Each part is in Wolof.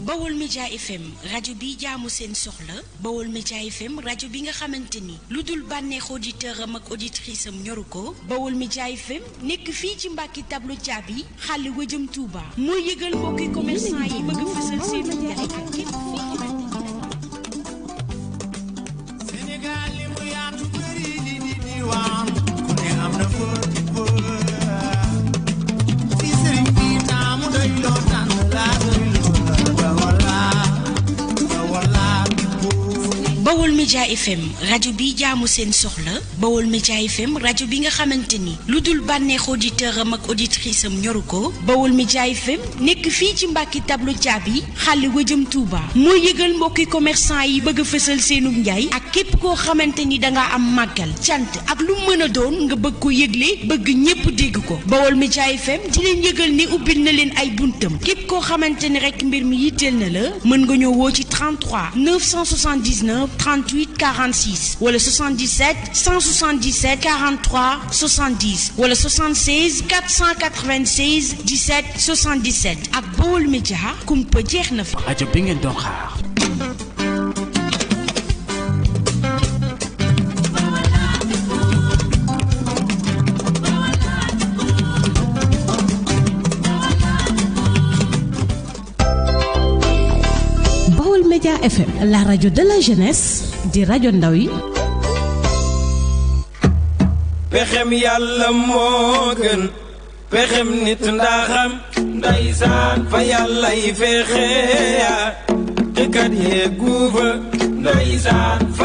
Baol Média FM rajo bi jaamu seen soxla Baol Média FM rajo bi nga xamante ni lu dul bànneex auditeur am ak auditrice am ñoru ko Baol Média FM nekk fii ci Mbàkke tableau caabi xàll wëjëm Touba moo yëgal mbokki commerçant yi bëgg fësal seen jaay ak képp Sénégal li mu yaatu bëri di diwaan ku ne am na fóoti fi sëriñ bi taamu doy loo tànn laa doy Baol Média FM rajo bi jaamu seen soxla Baol Média FM rajo bi nga xamante ni lu dul bànneex auditeur am ak auditrice am ñoru ko Baol Média FM nekk fii ci Mbàkke tableau caabi xàll wëjëm Touba moo yëgal mbokki commerçant yi bëgg a fësal seenum njaay ak képp koo xamante ni dangaa am màggal cant ak lu mën a doon nga bëgg ko yëgle bëgg ñépp dégg ko Baol Média FM di leen yëgal ni ubbil na leen ay buntam képp koo xamante ni rek mbir mi yitteel na la mën nga ñëw woo ci 33 979 38 46 wala 77 177 43 70 wala 76 496 17 77 ak Baol Média kumpa jeex na fa. rajo bi ngeen doon xaar. Baol Média FM, la radio de la jeunesse di rajo ndaw yi. pexem yàlla moo gën pexem nit ndaxam ndeysaan fa yàlla yi fexe te kat yee guufa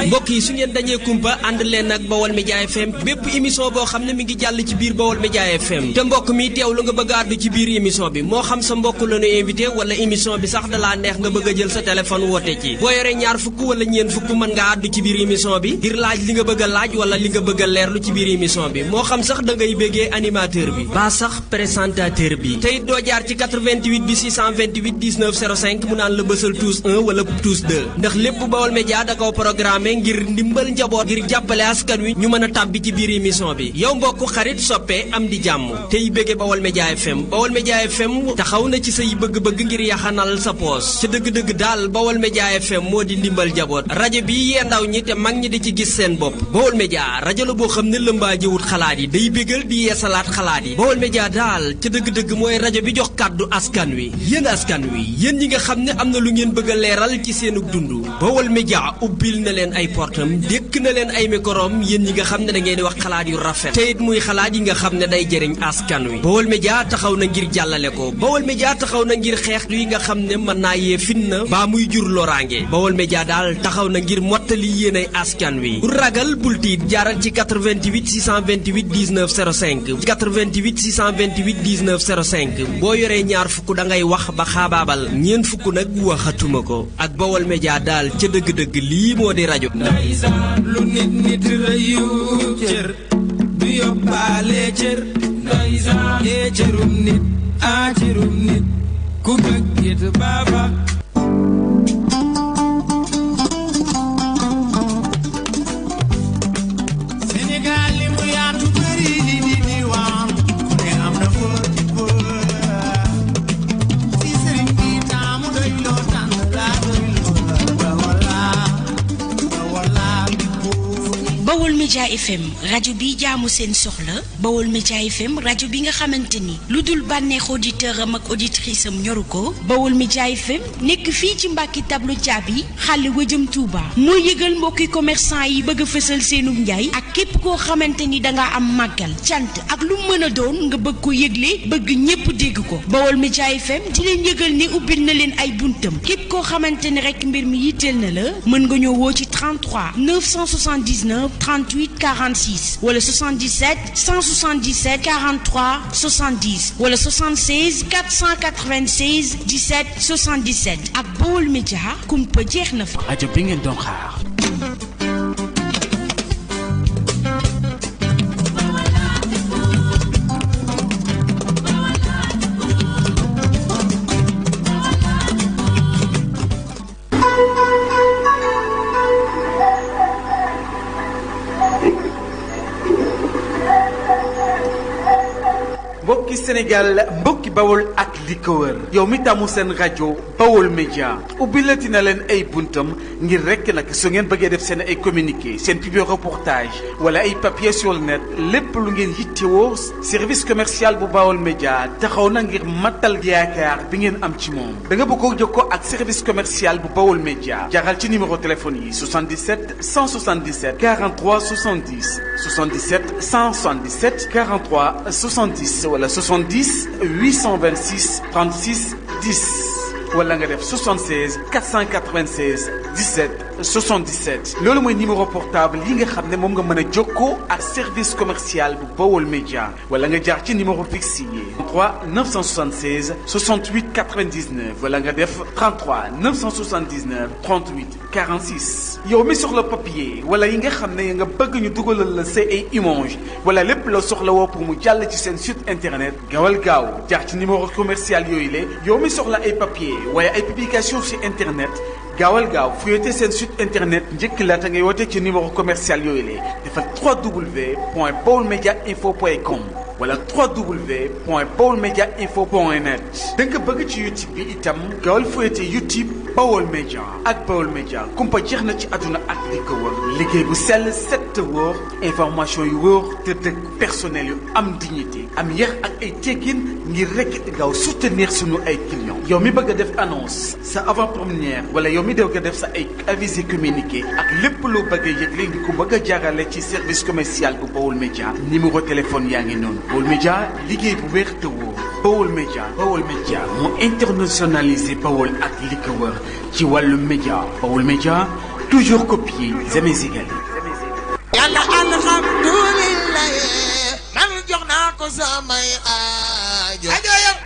mbokk yi su ngeen dañee kumpa ànd leen ak Baol Média FM bépp émission boo xam ne mi ngi jàll ci biir Baol Média FM te mbokk mi teew lu nga bëgg a àddu ci biir émission bi moo xam sa mbokk la ñu invité wala émission bi sax dalaa neex nga bëgg a jël sa téléphone woote ci boo yoree ñaar fukk wala ñeen fukk mën nga àddu ci biir émission bi ngir laaj li nga bëgg a laaj wala li nga bëgg a leerlu ci biir émission bi moo xam sax da ngay béggee animateur bi ba sax présentateur bi tey doo jaar ci 88 bi 628 19 05 mu naan la bësal tous 1 wala tous 2 ndax lépp Baol Média da ko programme ngir ndimbal njaboot ngir jàppale askan wi ñu mën a tàbbi ci biir émission bi yow mbokk xarit soppe am di jàmm tey bëgge Baol Média FM Baol Média FM taxaw na ci say bëgg-bëgg ngir yaxanal sa poos ca dëgg-dëgg daal Baol Média FM moo di ndimbal njaboot rajo bi yee ndaw ñi te mag ñi di ci gis seen bopp Baol Média rajo la boo xam ne lëmbaa jëwut xalaat yi day bégal di yeesalaat xalaat yi Baol Média daal ca dëgg-dëgg mooy rajo bi jox kàddu askan wi yéen ñi nga xam ne am na lu ngeen bëgg a leeral ci seenug dund Baol Média ubbil na leen ay portam dékk na leen ay microm yéen ñi nga xam ne da ngeen di wax xalaat yu rafet te it muy xalaat yi nga xam ne day jëriñ askan wi Baol Média taxaw na ngir jàllale ko Baol Média taxaw na ngir xeex yi nga xam ne mën naa yee fitna baa muy jur loraange Baol Média daal taxaw na ngir mottali yéenay askan wi bu ragal bul tiit jaaral ci 88 628 19 05 88 628 19 05 boo yoree ñaar fukk da ngay wax ba xaabaabal ñeen fukk nag waxatuma ko ak Baol Média daal ca dëgg-dëgg lii moo di rajo ndeysaan lu nit rëyu cër du yóbbaale cër ndeysaan ee cërum nit a cërum nit ku bëgg it baaba Sénégal li mu yaatu bëri di diwaan ku ne am na fóoti fi sëriñ bi taamu doy loo tànn laa doy Baol Média FM rajo bi jaamu seen soxla Baol Média FM rajo bi nga xamante ni lu dul bànneex auditeur am ak auditrice am ñoru ko Baol Média FM nekk fii ci Mbàkke tableau caabi xàll wëjëm Touba moo yëgal mbokki commerçant yi bëgg a fësal seenum njaay ak képp koo xamante ni dangaa am màggal cant ak lu mën a doon nga bëgg ko yëgle bëgg ñépp dégg ko Baol Média FM di leen yëgal ni ubbil na leen ay buntam képp koo xamante ni rek mbir mi yitteel na la mën nga ñëw woo ci 33 979 38 46 wala 77 177 43 70 wala 76 496 17 77 ak Baol Média kumpa jeex na fa. rajo bi ngeen doon xaar. mbokki Sénégal mbokki Bawol ak li ko wër yow mi tàmmu seen rajo Bawol Média ubbi la dina leen ay buntam ngir rekk nag su ngeen bëggee def seen ay communiqué seen publi reportage wala ay papier sur le net lépp lu ngeen yittewoo service commercial bu Bawol Média taxaw na ngir mattal yaakaar bi ngeen am ci moom da nga bëgg jokkoo ak service commercial bu Bawol Média jaarale ci numéro téléphone yi 77 177 43 70 77 177 43 70 wala 70 826 36 10 wala nga def 76 496 17 77 loolu mooy numéro portable yi nga xam ne moom nga mën a jokkoo ak service commercial bu Bawol Média wala nga jaar ci numéro fixe yi 33 976 68 99 wala nga def 33 979 38 46 yow mi soxla papier wala yi nga xam ne nga bëgg ñu dugalal la say ay image wala lépp la soxla woo pour mu jàll ci seen site internet gaawal gaaw jaar ci numéro commercial yooyu la yow mi soxla ay papier waaye ay publication ci internet gaawal gaaw fuyete seen site internet njëkk laata ngay woote ci numéro commercial yooyu la defal www.baolmediainfo.com wala www.baolmediainfo.net da nga bëgg ci YouTube bi itam gaawal fuyete YouTube Bawol Média ak Bawol Média kumpa jeex na ci àdduna ak li ko wër liggéey bu sell set te wóor information yu wóor te dëgg personnel yu am dignité am yar ak ay teggin ngir rekk gaaw soutenir sunu ay clients yow mi bëgg a def annonce sa avant-première wala yow mi bëgg a def sa ay avisé communiqué ak lépp loo bëgg a yëgle ngi ko bëgg a jaarale ci service commercial bu Bawol Média numéro téléphone yaa ngi noonu Bawol Média liggéey bu wér te wóor Bawol Média moo internationalisé Bawol ak li ko wër ci wàllu média Bawol Média toujours copié jamais égalé. yàlla alhamdulilah man jox naa ko samay aajo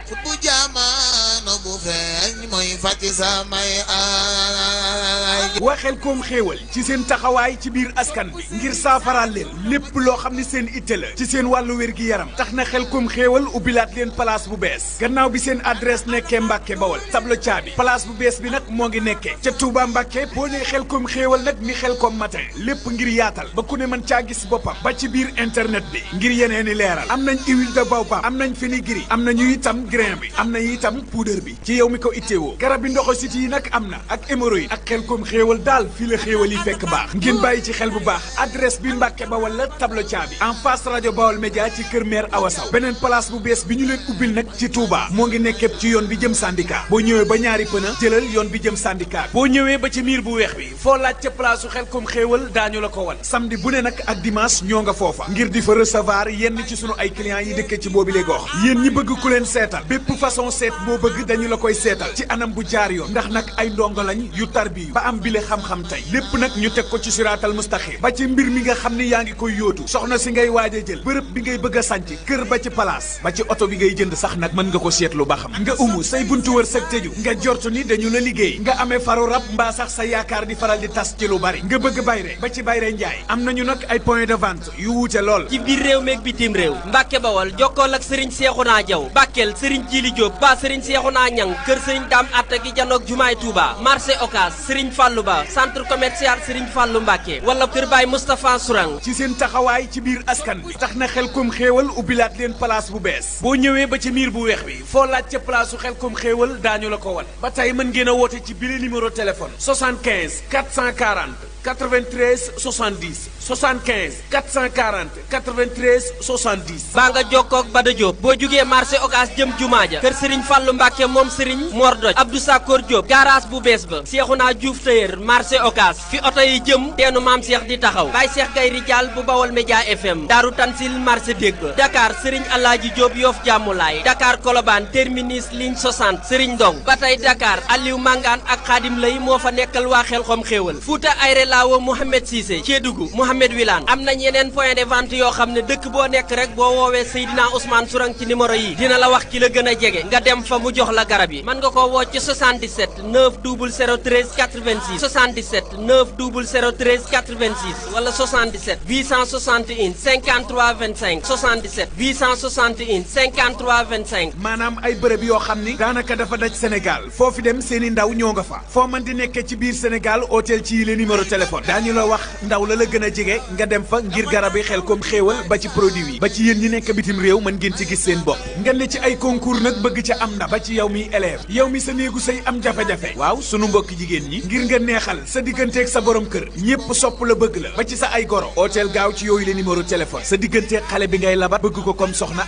xut bu jamono bu feeñ mooy fàcc samay aajo. waxel koom xéewal ci seen taxawaay ci biir askan bi ngir saafaraal leen lépp loo xam ne seen itte la ci seen wàllu wér-gi-yaram tax na xel koom xéewal ubbilaat leen place bu bees gannaaw bi seen adresse nekkee Mbàkke Bawol tableau caabi place bu bees bi nag moo ngi nekkee ca Touba Mbàkke boo nee xel koom xéewal nag ni xel koom matin lépp ngir yaatal ba ku ne mën caa gis boppam ba ci biir internet bi ngir yeneen i leeral am nañ huile de baobab am nañ fenugrec am nañu itam grain bi am nañu itam poudre bi ci yow mi ko itteewoo garab bi ndoxo siti yi nag am na ak hémorroïde ak xel koom xéewal daal fii la xéewal yi fekk baax ngeen bàyyi ci xel bu baax adresse bi Mbàkke Bawol la tableau caabi en face rajo Bawol Média ci kër maire Awa Saw beneen place bu bees bi ñu leen ubbil nag ci Touba moo ngi nekkee ci yoon bi jëm syndicat boo ñëwee ba ñaari pëna jëlal yoon bi jëm syndicat boo ñëwee ba ci miir bu weex bi foo laaj ca place su xel koom xéewal daañu la ko wan samedi bu ne nag ak dimanche ñoo nga foofa ngir di fa recevoir yenn ci sunu ay clients yi dëkk ci boobi lay gox yéen ñi bëgg ku leen seetal bépp façon seet boo bëgg dañu la koy seetal ci anam bu jaar yoon ndax nag ay ndongo lañ yu tarbiyu ba am bile xam-xam tey lépp nag ñu teg ko ci siraatal mustaqim ba ci mbir mi nga xam ni yaa ngi koy yóotu soxna si ngay waaj a jël bërëb bi ngay bëgg a sànc kër ba ci place ba ci oto bi ngay jënd sax nag mën nga ko seetlu ba xam nga umu say buntu wër sëg tëju nga jortu ni dañu la liggéey nga amee faru rab mbaa sax sa yaakaar di faral di tas ci lu bari nga bëgg bayre ba ci bayre njaay am nañu nag ay point de vente yu wuute lool ci biir réew meeg bitim réew Mbàkke Bawol jokkool ak Serigne Cheikhouna Diaw Bakel Serigne Djili Diop ba Serigne Cheikhouna Niang kër Serigne Dame Atta gi janoog Jumaay Touba marché Ocass Serigne Fallou Ba centre commercial Serigne Fallou Mbàkke wala kër Baye Moustapha Sourang ci seen taxawaay ci biir askan bi tax na xel koom xéewal ubbilaat leen place bu bees boo ñëwee ba ci miir bu weex bi foo laaj ca place su xel koom xéewal daañu la ko wan ba tey mën ngeen a woote ci bile numéro téléphone 75 440 93 70 75 440 93 70 baa nga jokkoog Bada Diop boo jugee marché Ocass jëm jumaa ja kër Serigne Fallou Mbacke moom Serigne Mor Doj Abdou Sakor Diop garage bu bees ba Cheikhouna Diouf Tailleur marché Ocass fi oto yi jëm teenu maam Cheikh di taxaw Baye Cheikh Gay Rijaal bu Bawol Média FM Daaru Tansil marché dégg ba Dakar Serigne Alaaji Diop Yoff Jàmmulaay Dakar Colobane terminus ligne 60 Serigne Ndong ba tey Dakar Aliou Mangane ak Khadim Lay moo fa nekkal waa xel xom xéewal Fouta Ayre Lawo Mohamed Cissé Kédougou Mohamed Wilane am nañ yeneen point de vente yoo xam ne dëkk boo nekk rek boo woowee Seydina Ousmane Sourang ci numéro yi dina la wax ki la gën a jege nga dem fa mu jox la garab yi mën nga koo woo ci 77 90013 86 77 90013 86 wala 77 861 53 25 77 861 53 25 maanaam ay bërëb yoo xam ni daanaka dafa daj Sénégal foofu dem seeni ndaw ñoo nga fa foo mën di nekkee ci biir Sénégal hôtel ci yile numéro téléphone téléphone daañu la wax ndaw la gën a jege nga dem fa ngir garab yi Xelcom xéewal ba ci produit yi ba ci yéen ñi nekk bitim réew mën ngeen ci gis seen bopp nga ne ci ay concours nag bëgg ca am na ba ci yow mi élève yow mi sa néegu sëy am jafe-jafe waaw sunu mbokki jigéen ñi ngir nga neexal sa digganteeg sa borom kër ñépp sopp la bëgg la ba ci sa ay goro hôtel gaaw ci yooyu la numéro téléphone sa digganteeg xale bi ngay labat bëgg ko comme soxna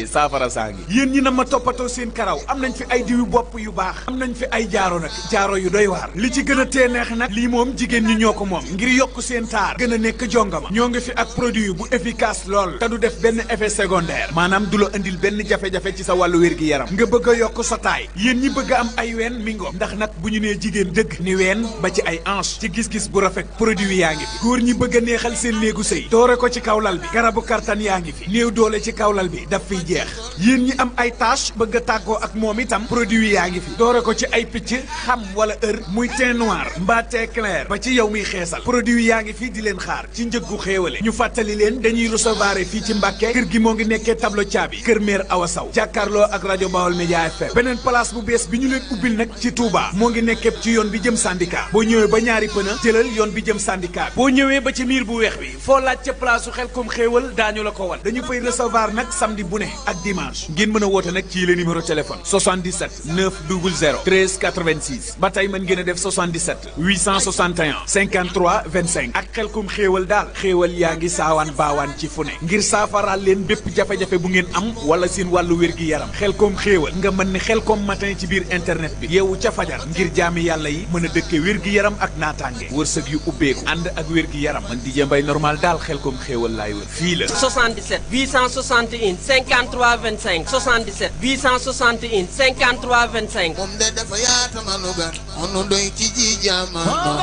saafara saa ngi yéen ñi na ma toppatoo seen karaw am nañ fi ay diwu bopp yu baax am nañ fi ay jaaro nag jaaro yu doy waar li ci gën a tee neex nag lii moom jigéen ñi ñoo ko moom ngir yokk seen taar gën a nekk jongama ñoo ngi fi ak produit bu efficace lool te du def benn effet secondaire maanaam du la indil benn jafe-jafe ci sa wàllu wér-gi-yaram nga bëgg a yokk sa taay yéen ñi bëgg a am ay ween mingo ndax nag bu ñu nee jigéen dëgg ni ween ba ci ay hanche ci gis-gis bu rafet produit yaa ngi fi góor ñi bëgg a neexal seen néegu sëy doore ko ci kawlal bi garabu kartan yaa ngi fi néew doole ci kawlal bi daf fiy jeex yéen ñi am ay tache bëgg a tàggoo ak moom itam produit yaa ngi fi doore ko ci ay picc xam wala muy teint noir mbaa teint clair ba ci yow miy xeesal produit yaa ngi fi di leen xaar ci njëggu xéewale ñu fàttali leen dañuy recevoir fii ci Mbàkke kër gi moo ngi nekkee tableau caabi kër maire Awa Saw jàkkaarloo ak rajo Baol Média FM beneen place bu bees bi ñu leen ubbil nag ci Touba moo ngi nekkee ci yoon bi jëm syndicat boo ñëwee ba ñaari pëna jëlal yoon bi jëm syndicat boo ñëwee ba ci miir bu weex bi foo laaj ca place su Xelcom xéewal daañu la ko wan dañu fay recevoir nag samedi bu ne ak dimanche ngeen mën a woote nag ci le numéro téléphone 77 900 13 86 ba tey mën ngeen a def 77 861 53 25 ak Xelcom xéewal daal xéewal yaa ngi saawaan baawaan ci fu ne ngir saafaraal leen bépp jafe-jafe bu ngeen am wala seen wàllu wér-gi-yaram Xelcom xéewal nga mën ne Xelcom matin ci biir internet bi yeewu ca fajar ngir jaami yàlla yi mën a dëkke wér-gi-yaram ak naataange wërsëg yu ubbeeku ànd ak wér-gi-yaram man di jëmbay normal daal Xelcom xéewal laay wër fii la 77 861 53 25 77 861 53 25 moom de dafa yaata manu gan onu doy ci ji jamono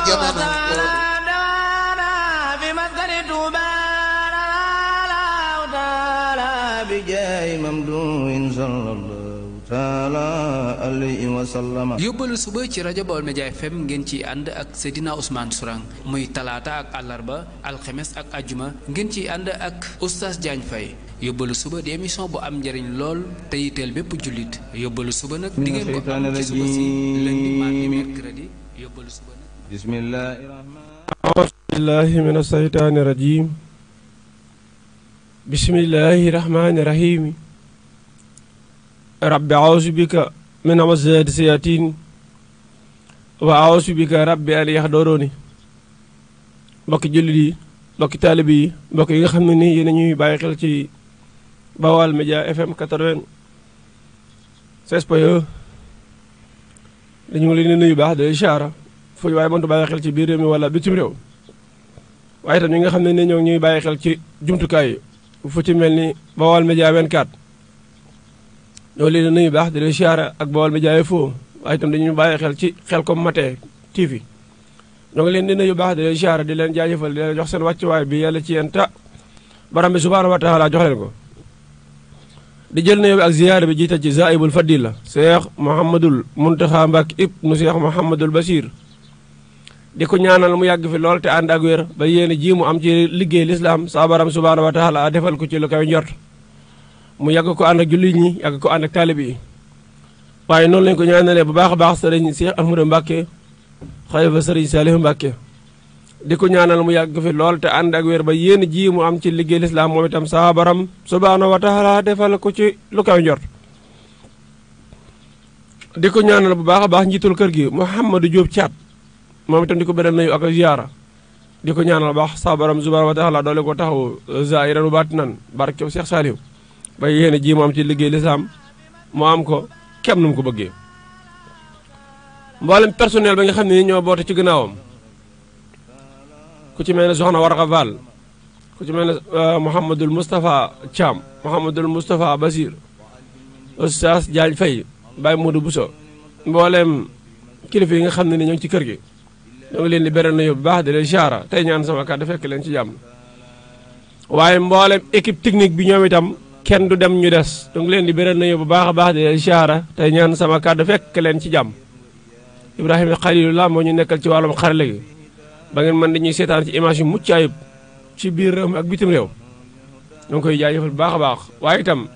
jamono yóbbalu suba ci rajo Baol Média FM ngeen ci ànd ak Seydina Ousmane Sourang muy talaata ak àllarba alxemes ak ajjuma ngeen ci ànd ak Oustaz Diagne Faye yóbbalu suba di émission bu am njëriñ lool te yitteel bépp jullit yóbbalu suba nag di ngeen ko am ci suba si lundi mardi mercredi yóbbalu suba nag bismillahi min asaytaani rajim bismillahi rahmaani rahim rabbi awsu bika min amazaati sayatin wa awsu bika rabbi an yaxdooroni mbokki jullit yi mbokki taalibe yi mbokk yi nga xam ne ni yéen a ñuy bàyyi xel ci Baol Média FM 96.1 dañu ngi leen di nuyu baax de siyaara fu ñu waaye mëntu bàyyi xel ci biir réew mi wala bitim réew waaye itam ñi nga xam ne ni ñoo ngi ñuy bàyyi xel ci jumtukaay yi fu ci mel ni Baol Média 24 ñoo leen di nuyu baax di leen siyaara ak Baol Média Info waaye itam dañuy bàyyi xel ci Xelcom matin TV ñoo ngi leen di nuyu baax di leen siyaara di leen jaajëfal di leen jox seen wàccuwaay bi yàlla ci yéen ta borom bi subhaanahu wa taala jox leen ko di jël nuyoo bi ak ziyaara bi jiital ci zaibul fadila Cheikh Mouhamadul Muntaxa Mbàkke ibnu Cheikh Mouhamadul Bachir di ko ñaanal mu yàgg fi lool te ànd ak wér ba yéen ji mu am ci liggéey lislaam sa borom subhaanahu wa taala defal ko ci lu koy njort mu yàgg ko ànd ak jullit ñi yàgg ko ànd ak taalibe yi waaye noonu lañ ko ñaanalee bu baax a baax sëriñ Cheikh Ahmadou Mbàkke xalifa sëriñ Saliou Mbàkke di ko ñaanal mu yàgg fi lool te ànd ak wér ba yéen ji mu am ci liggéey lislaam moom itam sa borom subhaanahu wa taala defal ko ci lu koy njort di ko ñaanal bu baax a baax njiitul kër gi Mouhamadou Diop Thiat moom itam di ko beral nayu ak ziyaara di ko ñaanal baax sa borom subhaanahu wa taala doole ko taxaw zaahiran wa baatinan barke Cheikh Saliou ba yéen ji mu am ci liggéey lislaam mu am ko kem nu mu ko bëggee mboolem personnel ba nga xam ne ni ñoo boote ci gannaawam ku ci mel ne soxna Warxa Fall ku ci mel ne Mouhamadul Moustapha Thiam Mouhamadul Moustapha Basir Oustaz Diagne Faye Baye Modou Bousso mboolem kilifa yi nga xam ne ni ñoo ngi ci kër gi ñoo ngi leen di beral nañu bu baax di leen siyaara tey ñaan sama kàddu fekk leen ci jàmm waaye mboolem équipe technique bi ñoom itam kenn du dem ñu des donc leen di beral nañu bu baax a baax di leen siyaara tey ñaan sama kàddu fekk leen ci jàmm Ibrahima Khalilullah moo ñu nekkal ci wàllum xarale gi ba ngeen mën dañuy seetaan ci image yu mucc ayib ci biir réew mi ak bitim réew ñoo ngi koy jaajëfal bu baax a baax waaye itam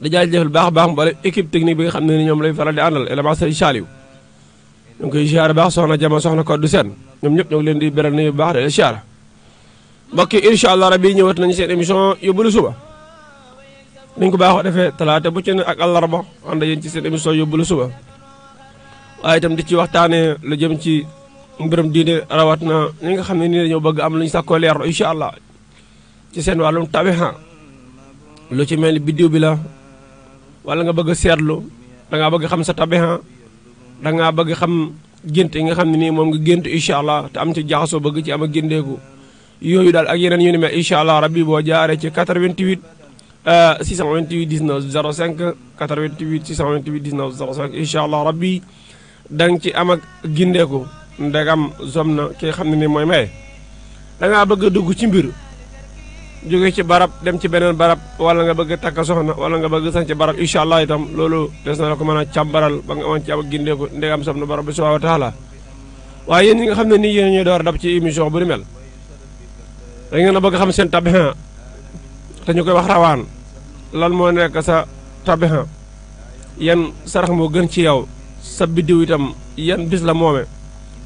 da jaajëfal bu baax a baax mboolem équipe technique bi nga xam ne ni ñoom lay faral di àndal élément Serigne Saliou ñu ngi koy ziar baax soxna Jama soxna Koddu Seen ñoom ñëpp ñoo ngi leen di beral nuyu bu baax de ziar mbokk yi incha allah rabbi ñëwaat nañu seen émission yóbbalu suba dañ ko baaxoo defee talaata bu ci ne ak àllarba ànd yéen ci seen émission yóbbalu suba waaye itam di ci waxtaanee lu jëm ci mbirum diine rawat na ñi nga xam ne nii dañoo bëgg am lu ñu sàkkoo leerlu incha allah ci seen wàllum tabiha lu ci mel ni biddiw bi la wala nga bëgg a seetlu da ngaa bëgg xam sa tabiha da ngaa bëgg xam gént yi nga xam ne nii moom nga gént incha allah te am ci jaxasoo bëgg ci am a géndeeku yooyu daal ak yeneen yu ni mel incha allah rabbi boo jaaree ci 88 628 19 05 88 628 19 05 incha allah rabbi da nga ci am ak gindeeku ndegam zom na ki nga xam ne ni mooy maye da ngaa bëgg a dugg ci mbir jóge ci barab dem ci beneen barab wala nga bëgg a takk soxna wala nga bëgg sañ ci barab incha allah itam loolu des na la ko mën a càmbaral ba nga amoon ci am ak gindeeku ndegam zom na barab bi subhanahu wa taala waaye yéen ñi nga xam ne nii yéen ñuy door dab ci émission bu ni mel da ngeen a bëgg xam seen tabiha te ñu koy wax rawaan lan moo nekk sa tabiha yan sarax moo gën ci yow sa biddiw itam yan bis la moome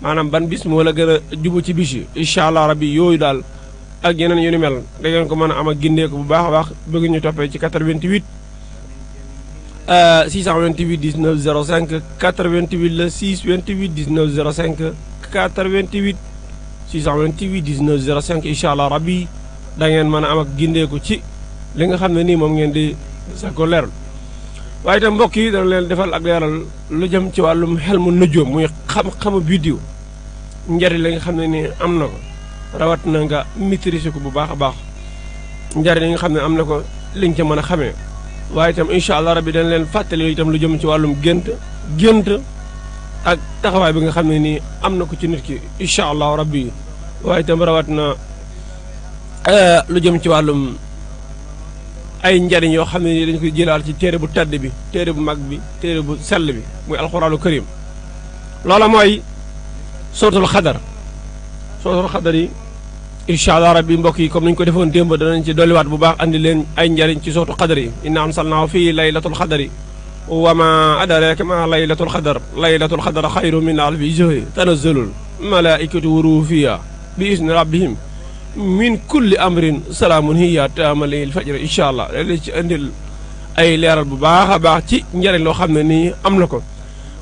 maanaam ban bis moo la gën a jubu ci bis yi incha allah rabbi yooyu daal ak yeneen yu ni mel da ngeen ko mën a am ak gindeeku bu baax a baax bëgg ñu toppee ci 88 628 19 05 88 la 628 19 05 88 628 19 05 incha allah rabbi da ngeen mën a am ak gindeeku ci li nga xam ne nii moom ngeen di sa ko leeral waaye itam mbokk yi dana leen defal ak leeral lu jëm ci wàllum xel mu nëjoom muy xam-xamu biddiw njariñ li nga xam ne nii am na ko rawat na nga maîtriser ko bu baax a baax njariñ li nga xam ne am na ko li nga ca mën a xamee waaye itam incha allah rabbi dañ leen fàttali itam lu jëm ci wàllum gént ak taxawaay bi nga xam ne nii am na ko ci nit ki incha allah rabbi waaye itam rawat na lu jëm ci wàllum ay njariñ yoo xam ne nii dañ koy jëlaal ci téere bu tedd bi téere bu mag bi téere bu sell bi muy alxuraanu karim loola mooy sootul xadar yi incha allah rabbi mbokk yi comme ni ñu ko defoon démb danañ ci dolliwaat bu baax andi leen ay njariñ ci sootu xadar yi inna ansalnaahu fii laylatul xadari wa ma adraka ma laylatul xadar xayru min alfi shahrin tanazzalul malaikatu wa ruuhu fiha bi isni rabbihim min kulli amrin salaamun hiya taamalil fajr incha allah léeg ci indil ay leeral bu baax a baax ci njëriñ loo xam ne nii am na ko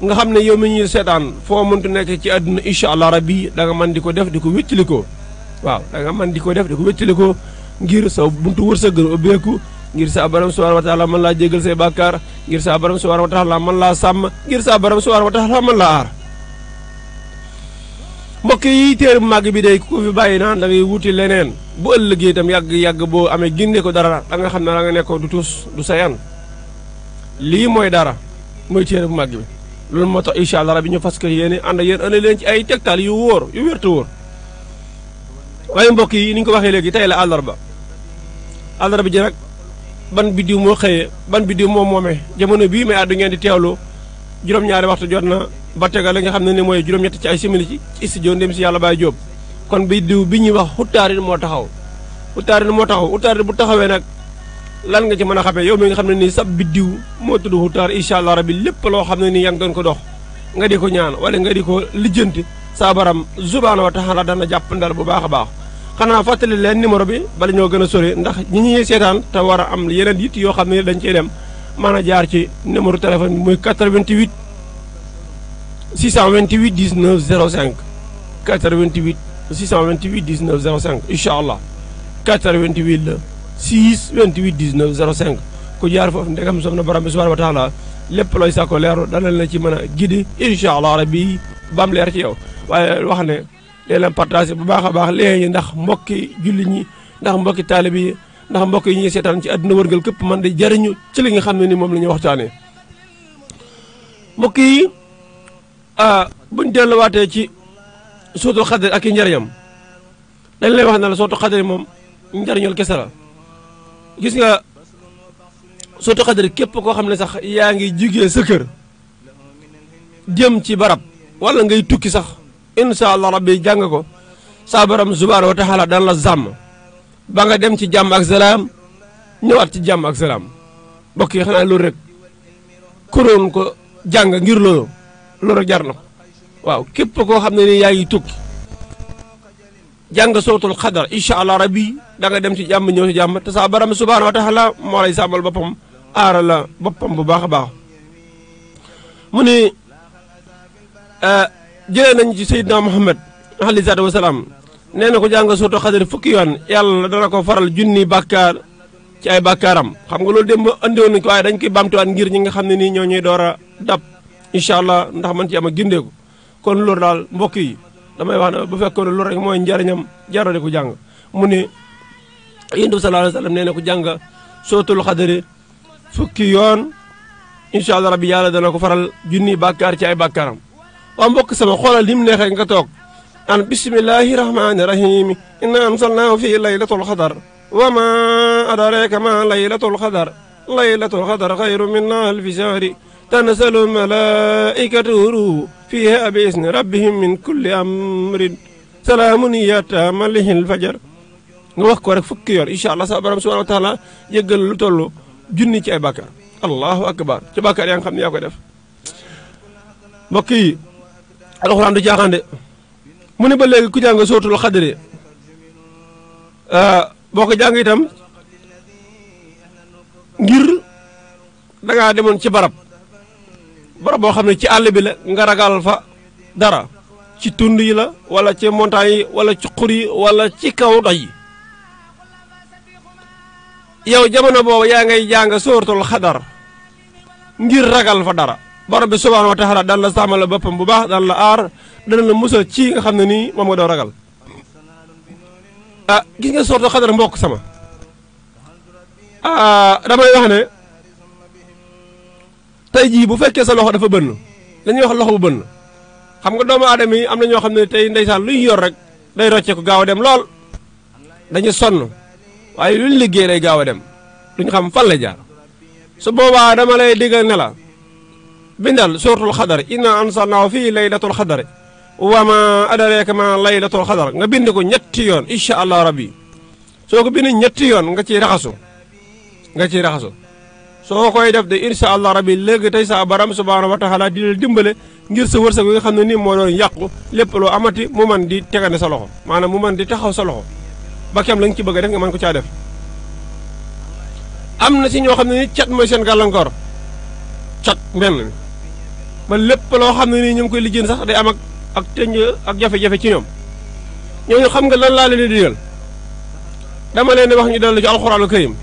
nga xam ne yow mi ñuy seetaan foo mëntu nekk ci àdduna incha allah rabbi da nga mën di ko def di ko wéttalikoo waaw da nga mën di ko def di ko wéttalikoo ngir sa buntu wërsëg ubbeeku ngir sa borom subhanahu wa taala mën laa jégal say bàkkaar ngir sa borom subhanahu wa taala mën laa sàmm ngir sa borom subhanahu wa taala mën laa aar mbokk yi téere bu màgg bi day ku fi bàyyi naan da ngay wuti leneen bu ëllëgee itam yàgg boo amee ginde ko dara da nga xam ne da nga nekkoon du tus du sayan lii mooy dara mooy téere bu màgg bi loolu moo tax incha allah rabbi ñu fas ko yéene ànd ak yéen andi leen ci ay tegtal yu wóor yu wér te wóor waaye mbokk yi ni ñu ko waxee léegi tey la àllarba ji nag ban biddiw moo xëyee ban biddiw moo moomee jamono bii may àddu ngeen di teewlu juróom-ñaari waxtu jot na ba tegal la nga xam ne ni mooy juróom-ñett ci ay simili ci studio ndem si yàlla Baye Diop kon biddiw bi ñuy wax xutaarin moo taxaw xutaarin bu taxawee nag lan nga ci mën a xamee yow mi nga xam ne nii sab biddiw moo tudd xutaar incha allah rabbi lépp loo xam ne nii yaa ngi doon ko dox nga di ko ñaan wala nga di ko lijjanti saa baram subhaanahu wa taala dana jàpp ndal bu baax a baax xanaa fàttali leen numéro bi bala ñoo gën a sori ndax ñi ñuy seetaan te war a am yeneen it yoo xam ne dañ ciy dem mën a jaar ci numéro téléphone bi muy 88 628 19 05 88 628 19 05 incha allah 88 la 628 19 05 ku jaar foofu ndegam sof na borom bi subhanahu wa taala lépp looy sàkko leeru dana la ci mën a gidi incha allah rabbi bam leer ci yow waaye wax ne lee leen partagé bu baax a baax léegi ndax mbokki julli ñi ndax mbokki taalibe yi ndax mbokk yi ñuy seetaan ci àdduna wërgal képp man di jariñu ci li nga xam ne ni moom la ñuy waxtaanee mbokk yi buñ delluwaatee ci sootul xadar ak i njariñam dañ lay wax ne la sootul xadar moom njariñul kese la gis nga sootul xadar képp koo xam ne sax yaa ngi jugee sa kër jëm ci barab wala ngay tukki sax incha allah rabbi jàng ko saa borom subhanahu wa taala dana la zàmm ba nga dem ci jàmm ak salaam ñëwaat ci jàmm ak salaam mbokk yi xanaa loolu rek kuroon ko jàng ngir loolu rek jar na ko waaw képp koo xam ne ni yaa ngi tukki jàng sootul xadar incha allah rabbi da nga dem ci jàmm ñëw ci jàmm te sa borom subhaanahu wa taala moo lay sàmmal boppam aara la boppam bu baax a baax mu ni jëlee nañ ci Seydina Muhammad alayhi salaatu wa salaam nee na ko jàng sootul xadar fukki yoon yàlla dana ko faral junni bàkkaar ci ay bàkkaaram xam nga loolu démb andiwoon nañ ko waaye dañ koy bamtuwaat ngir ñi nga xam ne nii ñoo ñuy door a dab incha allah ndax man ci am ak gindeeku kon loolu daal mbokk yi damay wax ne bu fekkoon ne loolu rek mooy njariñam jarale ko jàng mu ne yonent bi sallallahu alayhi wa sallam nee na ko jàng sootul xadari fukki yoon incha allah rabbi yàlla dana ko faral junni bàkkaar ci ay bàkkaaram waaw mbokk sama xoolal ni mu neexee nga toog an bismillahi rahmani rahim inna anzalnahu fi laylatul xadar wa ma adraka ma laylatul xadar laylatul xadar xayru min alfi shahri tanazzalu malaikatu ruuhu fiha bi isni rabbihim min kulli amrin salaamun hiya hattaa matla'il fajar nga wax ko rek fukki yoon incha allah sa borom subhanahu wa taala yëggal lu toll junni ci ay bàkkaar allahu akbar ci bàkkaar yaa nga xam ne yaa koy def mbokk yi alxuraan du jaaxaan de mu ne ba léegi ku jàng sootul xadri boo ko jàng itam ngir dangaa demoon ci barab boo xam ne ci àll bi la nga ragal fa dara ci tund yi la wala ci montagne yi wala ci xur yi wala ci kaw dox yi yow jamono boobu yaa ngay jàng sooratul xadar ngir ragal fa dara borom bi subhaanahu wa taala daan la sàmmal boppam bu baax daan la aar dana la musal ci nga xam ne nii moom nga doo ragal gis nga sooratul xadar mbokk sama damay wax ne tey jii bu fekkee sa loxo dafa bënn dañuy wax loxo bu bënn xam nga doomu aadama yi am na ñoo xam ne tey ndeysaan luñ yor rek day rocce ko gaaw a dem lool dañu sonn waaye luñ liggéey day gaaw a dem duñ xam fan la jaar su boobaa dama lay digal ne la bindal suuratul xadar inna anzalnaahu fii laylatul xadar wa ma adraaka ma laylatul xadar nga bind ko ñetti yoon incha allah rabbi soo ko bind ñetti yoon nga ciy raxasu soo koy def de incha allah rabbi léegi tey sa baram subhaanahu wa taala di la dimbale ngir sa wërsëg wi nga xam ne nii moo doon yàqu lépp loo amati mu man di tegane sa loxo maanaam mu man di taxaw sa loxo ba kem la nga ci bëgg a def nga mën ko caa def am na si ñoo xam ne ni cat mooy seen gàllankoor cat mbenn mi ba lépp loo xam ne nii ñu ngi koy lijjeen sax day am ak tënj ak jafe-jafe ci ñoom ñooñu xam nga lan laa leen di digal dama leen di wax ñu dellu ci alxuraanul karim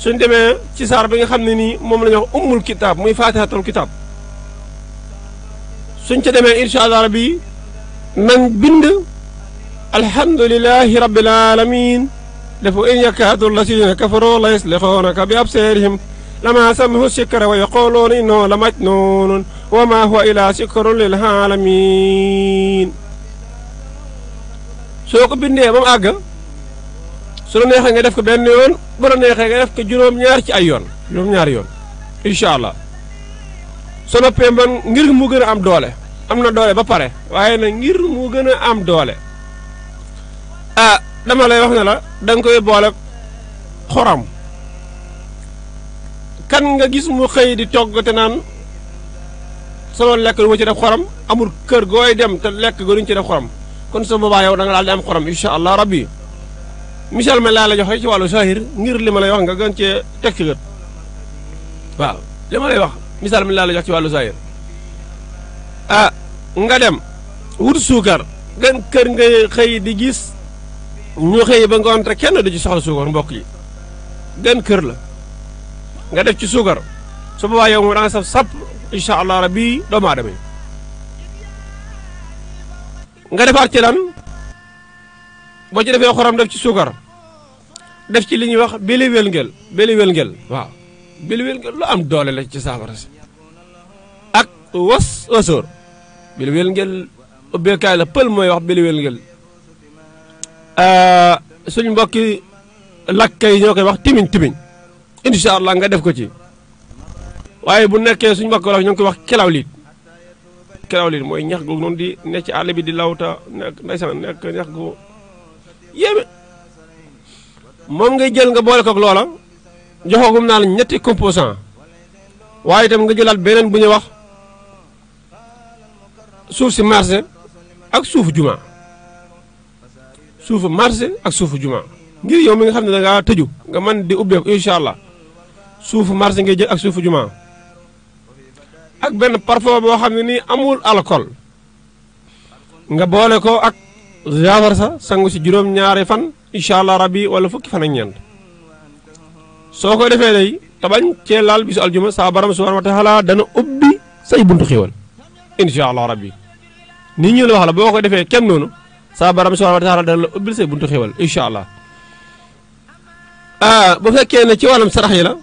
suñ demee ci saar bi nga xam ne nii moom la ñuy wax ummul kitaab muy faatihatul kitaab suñ ca demee incha allah rabbi nañ bind alhamdulilahi rabbil alamin dafa in yakaadu lasina kafaroo la yaslixoonaka bi absaarihim lama samihu sikra wa yaquluuna innahu la majnuunun wa ma huwa ila sikrun lil alamin soo ko bindee ba mu àgg su la neexee nga def ko benn yoon bu la neexee nga def ko juróom-ñaar ci ay yoon juróom-ñaari yoon incha allah soo noppee man ngir mu gën a am doole am na doole ba pare waaye nag ngir mu gën a am doole dama lay wax ne la da nga koy boole xorom kan nga gis mu xëy di togg te naan sama lekk lu ma ci def xorom amul kër gooy dem te lekk ga duñ ci def xorom kon su boobaa yow da nga daal di am xorom incha allah rabbi misaal ma laa la joxe ci wàllu saahir ngir li ma lay wax nga gën cee teg ci gët waaw li ma lay wax misaal mi laa la jox ci wàllu saahir nga dem wut suukar gën kër ngay xëy di gis ñu xëy ba ngoon te kenn du ci soxla suukar mbokk yi gën kër la nga def ci suukar su boobaa yow moom da nga saf sàpp incha allah rabbi doomu aadama yi nga defaat ci lan boo ci defee xorom def ci suukar def ci li ñuy wax bili welngel waaw bili welngel lu am doole la ci saafara si ak wasoor bili welngel ubbeekaay la pël mooy wax bili welngel suñ mbokki lakka yi ñoo koy wax timiñ incha allah nga def ko ci waaye bu nekkee suñ mbokki wolof ñoo ngi koy wax kelaw liit mooy ñax gu noonu di ne ci àll bi di lawta nekk ndeysaan nekk ñax gu yéeme moom ngay jël nga boole koog loola joxoogum naa la ñetti composant waaye itam nga jëlaat beneen bu ñuy wax suuf si marché ak suufu juma suufu marché ak suufu juma ngir yow mi nga xam ne da ngaa tëju nga mën di ubbeeku incha allah suufu marché ngay jël ak suufu juma ak benn parfum boo xam ne nii amul alcool nga boole ko ak jaafar sa sangu si juróom-ñaari fan incha allah rabbi wala fukki fan ak ñeent soo ko defee day te bañ cee laal bisu aljuma saa borom subhanahu wa taala dana ubbi say buntu xéwal incha allah rabbi nit ñi la wax la boo ko defee kenn noonu saa borom subhanahu wa taala dana la ubbil say buntu xéwal incha allah bu fekkee ne ci wàllum sarax yi la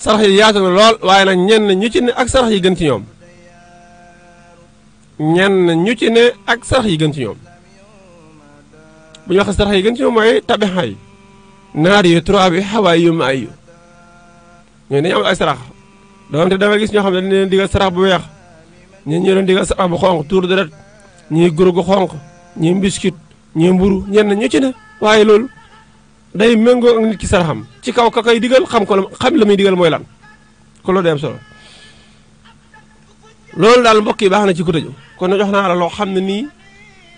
sarax yi yaatu na lool waaye nag ñenn ñu ci ne ak sarax yi gën ci ñoom ñenn ñu ci ne ak sarax yi gën ci ñoom bu ñu wax sarax yi gën ci ñoom mooy tabixa yi naar yu trois bi xawaay yu ma ay yu ñooñu dañu am ay sarax doonte da nga gis ñoo xam ne dañu leen digal sarax bu weex ñii ñu leen digal sarax bu xonq tuur deret ñii guru gu xonq ñii mbiskit ñii mburu ñenn ñu ci ne waaye loolu day méngoo ak nit ki saraxam ci kaw ka koy digal xam ko xam la muy digal mooy lan ko loolu day am solo loolu daal mbokk yi baax na ci ku tëju kon jox naa la loo xam ne nii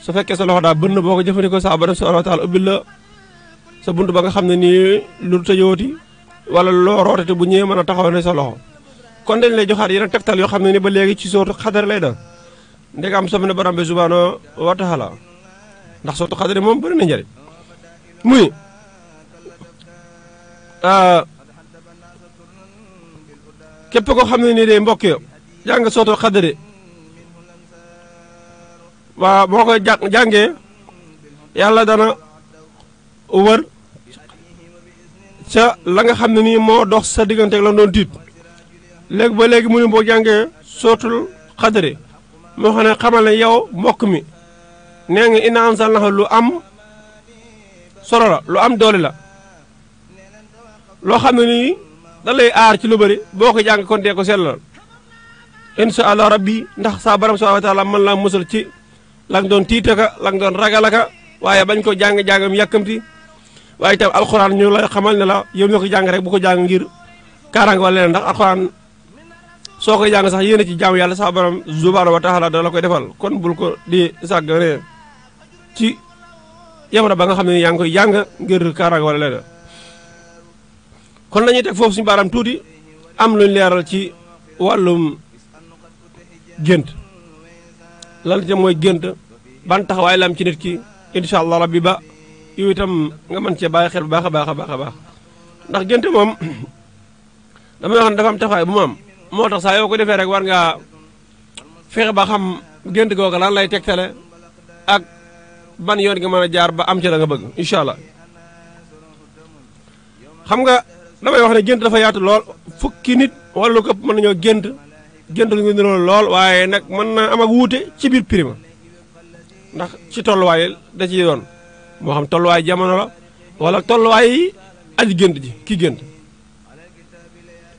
su fekkee sa loxo daal bënn boo ko jëfandikoo sa borom subhanahu wa taala ubbil la sa bunt ba nga xam ne nii lu tëjooti wala loo rootete bu ñëwee mën a taxaw ne sa loxo kon dañ lay joxaat yeneen tegtal yoo xam ne ni ba léegi ci sootu xadar lay doon ndegam am sama ne borom bi subhanahu wa taala ndax sootu xadar moom bëri na njëriñ muy képp koo xam ne nii de mbokk yo jàng sootu xadar waa boo koy jàngee yàlla dana wër ca la nga xam ne nii moo dox sa diggante la doon tiit léegi ba léegi mu ne boo jàngee sootul xadari moo xam ne xamal ne yow mbokk mi nee nga inna anzalnahu lu am solo la lu am doole la loo xam ne nii da lay aar ci lu bëri boo ko jàng kon dee ko sellal insha allah rabbi ndax saa borom subhanahu wa taala mën laa musal ci la nga doon tiite ka la nga doon ragalaka waaye bañ ko jàng-jàngam yàkkamti waaye itam alxuraan ñu lay xamal ne la yow ñoo ko jàng rek bu ko jàng ngir kaaraange wala leneen ndax alxuraan soo koy jàng sax yéene ci jaamu yàlla sax borom subhaanahu wa taala da la koy defal kon bul ko di sàggane ci jamono ba nga xam ne yaa ngi koy jàng ngir kaaraange wala leneen kon lañuy teg foofu suñu baaraam tuuti am luñ leeral ci wàllum gént lan ca mooy gént ban taxawaay la am ci nit ki incha allah rabbi ba yow itam nga mën cee bàyyi xel bu baax a baax a baax a baax ndax gént moom damay wax ne dafa am taxawaay bu mu am moo tax saa yoo ko defee rek war ngaa fexe ba xam gént googu lan lay tegtale ak ban yoon nga mën a jaar ba am ci la nga bëgg incha allah xam nga damay wax ne gént dafa yaatu lool fukki nit wala lu ko ëpp mën nañoo gént lu ngi niroon lool waaye nag mën na am ak wuute ci biir prima ndax ci tolluwaay da ciy doon moo xam tolluwaay jamono la wala tolluwaay yi aji gént ji ki gént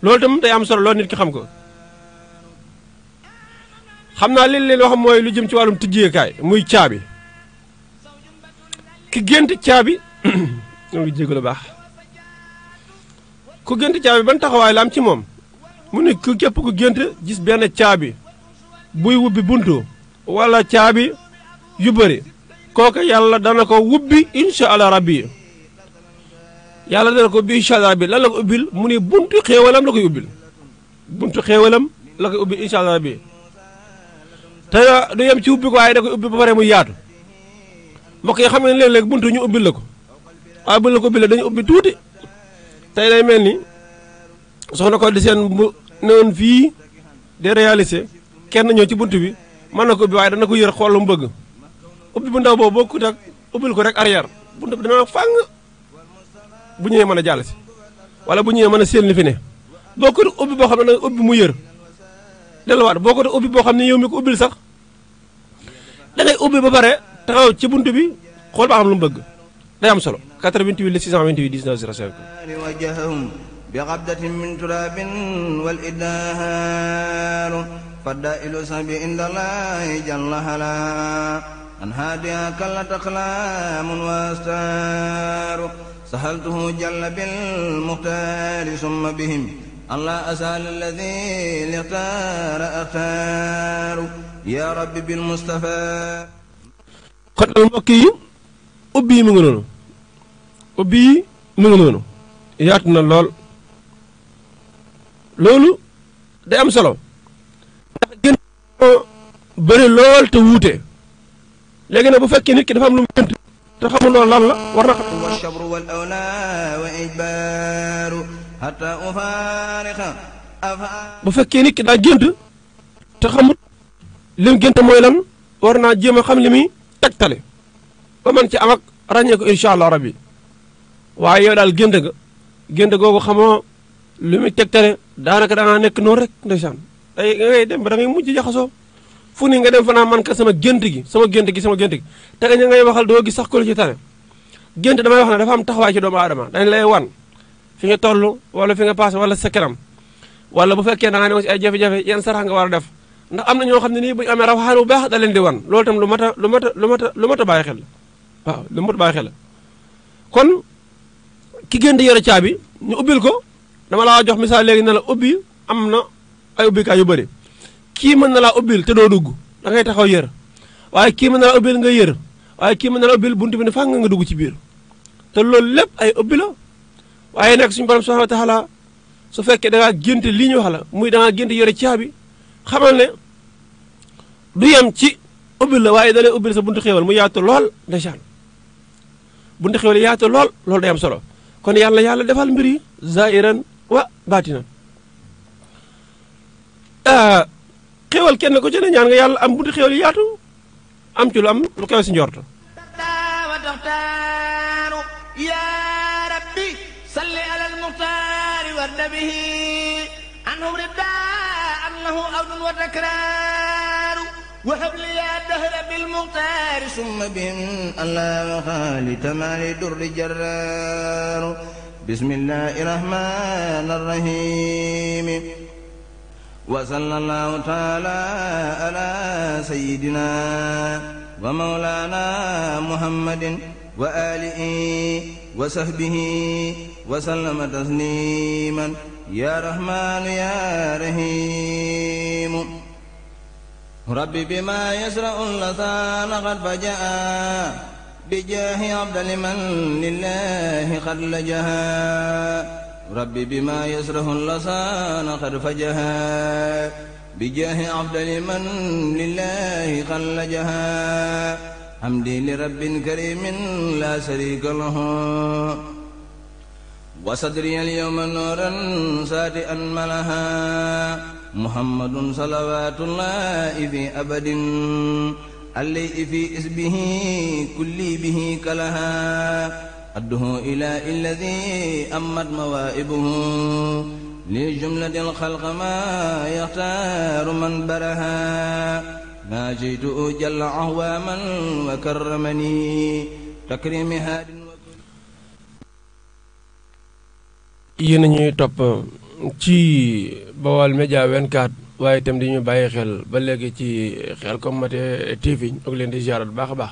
loolu itam day am solo loolu nit ki xam ko xam naa li leen wax mooy lu jëm ci wàllum tijjeekaay muy caabi ki gént caabi ñoo ngi jégalu baax ku gént caabi ban taxawaay la am ci moom mu ne ku képp ku gént gis benn caabi buy wubbi buntu wala caabi yu bëri kooku yàlla dana ko wubbi incha allah rabbi yàlla dana ko ubbi incha allah rabbi lan la ko ubbil mu ni buntu xéewalam la koy ubbil buntu xéewalam la koy ubbil incha allah rabbi te du yem ci ubbi ko waaye da koy ubbi ba pare mu yaatu mbokk yi xam ne léeg-léeg buntu ñu ubbil la ko waaye bu la ko ubbil dañu ubbi tuuti tey day mel ni soxna ko di seen bu newoon fii de réaliser kenn ñëw ci buntu bi mën na ko ubbi waaye dana ko yër xool lu mu bëgg ubbi bu ndaw boobu bokkut ak ubbil ko rek arrière buntu bi dana fàng bu ñëwee mën a jàll si wala bu ñëwee mën a séel ni fi ne bokkut ubbi boo xam ne danga ubbi mu yër delluwaat bokkut ubbi boo xam ne yow mi ko ubbil sax da ngay ubbi ba pare taxaw ci buntu bi xool ba xam lu mu bëgg day am solo 88 le 628 19 05 بغبدة من تراب والإدهار فالدائل سبي عند الله جل هلا أن هاديها كلت أقلام واستار سهلته جل بالمختار ثم بهم الله أسأل الذي اختار أختار يا رب بالمصطفى. kon mbokk yi ubbi yi mu ngi noonu ubbi yi mu ngi noonu yaatu na lool loolu day am solo ndax gën bëri lool te wuute léegi nag bu fekkee nit ki dafa am lu mu gënt te xamul loolu lan la war na xam. والشبر والأولى وإجبار حتى أفارق أفعال. bu fekkee nit ki daa gënt te xamut li mu gënt mooy lan war naa jéem a xam li muy tegtale ba man ci am ak ràññee ko incha allah rabbi waaye yow daal gént googu xamoo li muy tegtale daanaka dangaa nekk noonu rek ndeysaan day ngay dem ba da ngay mujj jaxasoo fu ni nga dem fa naa man ka sama gént gi te nga ngay waxal doo gis sax ko lu ci tane gént damay wax ne dafa am taxawaay ci doomu aadama dañ lay wan fi nga toll wala fi nga passé wala sa kanam wala bu fekkee da nga ne ci ay jafe-jafe yenn sarax nga war a def ndax am na ñoo xam ne nii bu ñu amee rawaxaan bu baax da leen di wan loolu tam lu mat a bàyyi xel la waaw lu mat a bàyyi xel la kon ki gént yore caabi ñu ubbil ko dama laa jox misaal léegi ne la ubbi am na ay ubbikaay yu bëri kii mën na laa ubbil te doo dugg da ngay taxaw yër waaye kii mën na laa ubbil nga yër waaye kii mën na laa ubbil buntu bi ne fànn nga dugg ci biir te loolu lépp ay ubbi la waaye nag suñu borom subhanahu wa taala su fekkee da ngaa gént lii ñu wax la muy da ngaa gént yore caabi xamal ne du yem ci ubbil la waaye da lay ubbil sa buntu xéewal mu yaatu lool ndeysaan buntu xéewal yaatu lool loolu day am solo kon yàlla defal mbir yi zaahiran wa baatinan xéewal kenn ko ci ne ñaan nga yàlla am buntu xéewal yi yaatu am ci lu am lu kawe si njorto يا ربي صل على المختار ورد به عنهم رداء له أود وتكرار وهب لي يا دهر بالمختار ثم بهم الله وخالي تمالي در جرار بسم الله الرحمن الرحيم وصلى الله تعالى على سيدنا ومولانا محمد وآله وصحبه وسلم تسليما يا رحمن يا رحيم ربي بما يسرع اللسان قد فجاء بجاه عبد لمن لله قد لجها ربي بما يسرع اللسان قد فجها بجاه عبد لمن لله قد لجها حمدي لرب كريم لا شريك له وصدري اليوم نورا ساتئا ملها محمد صلوات الله في أبد اللي في اسمه كل به كلها أده إلى الذي أمت موائبه لجملة الخلق ما يختار من برها ناجيت جل عهواما وكرمني تكريم هاد yéen a ñuy topp ci Baol Média 24 waaye itam di ñu bàyyi xel ba léegi ci Khelcom Matin TV ñu leen di ziarat baax a baax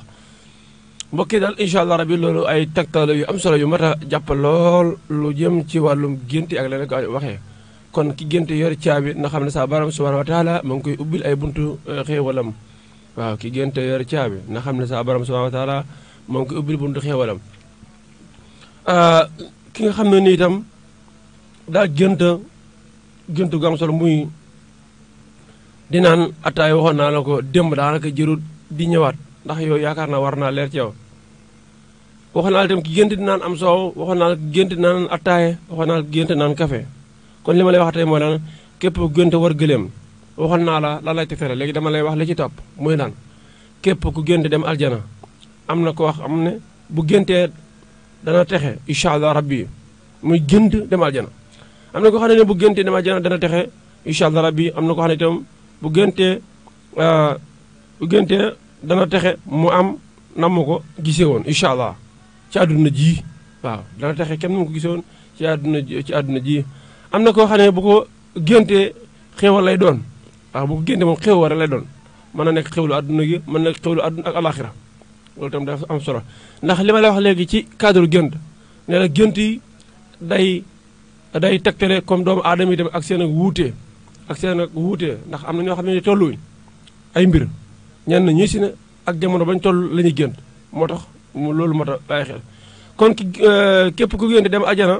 mbokk yi daal incha allah rabi loolu ay tegtal yu am solo yu mat a jàpp lool lu jëm ci wàllum gént ak leneen ko waxee kon ki gént yor caabi na xam ne sa borom subhanahu wa taala mu ngi koy ubbil ay buntu xéewalam waaw ki gént yor caabi na xam ne sa borom subhanahu wa taala mu ngi koy ubbil buntu xéewalam ki nga xam ne nii itam daa gént gu am solo muy di naan attaay waxoon naa la ko démb daanaka jërut di ñëwaat ndax yow yaakaar naa war naa leer ci yow waxoon naa la itam ki gént di naan am soow waxoon naa la ki gént di naan attaaye waxoon naa la ki gént naan café kon li ma lay wax tey mooy lan képp ku gént war gëléem waxoon naa la lan lay tegtale léegi dama lay wax li ci topp muy naan képp ku gént dem aljana am na ko wax am ne bu géntee dana texe incha allah rabbi muy gént dem aljana am na ko xam ne bu géntee dem aljana dana texe incha allah rabbi am na ko xam ne itam bu géntee dana texe mu am nam ma ko gisee woon incha allah ci àdduna ji waaw dana texe kenn mu ko gisee woon ci àdduna ji am na koo xam ne bu ko géntee xéewal lay doon waaw bu ko géntee moom xéewal rek lay doon mën na nekk xéewlu àdduna gi mën na nekk xéewlu àdduna ak alaxira loolu tam dafa am solo ndax li ma lay wax léegi ci cadre gént ne la gént yi day day tegtale comme doomu aadama yi tamit ak seen ak wuute ndax am na ñoo xam ne tolluwuñ ay mbir ñenn ñi si ne ak jamono bañ toll la ñuy gént moo tax loolu moo tax bàyyi xel kon képp ku gént dem ajana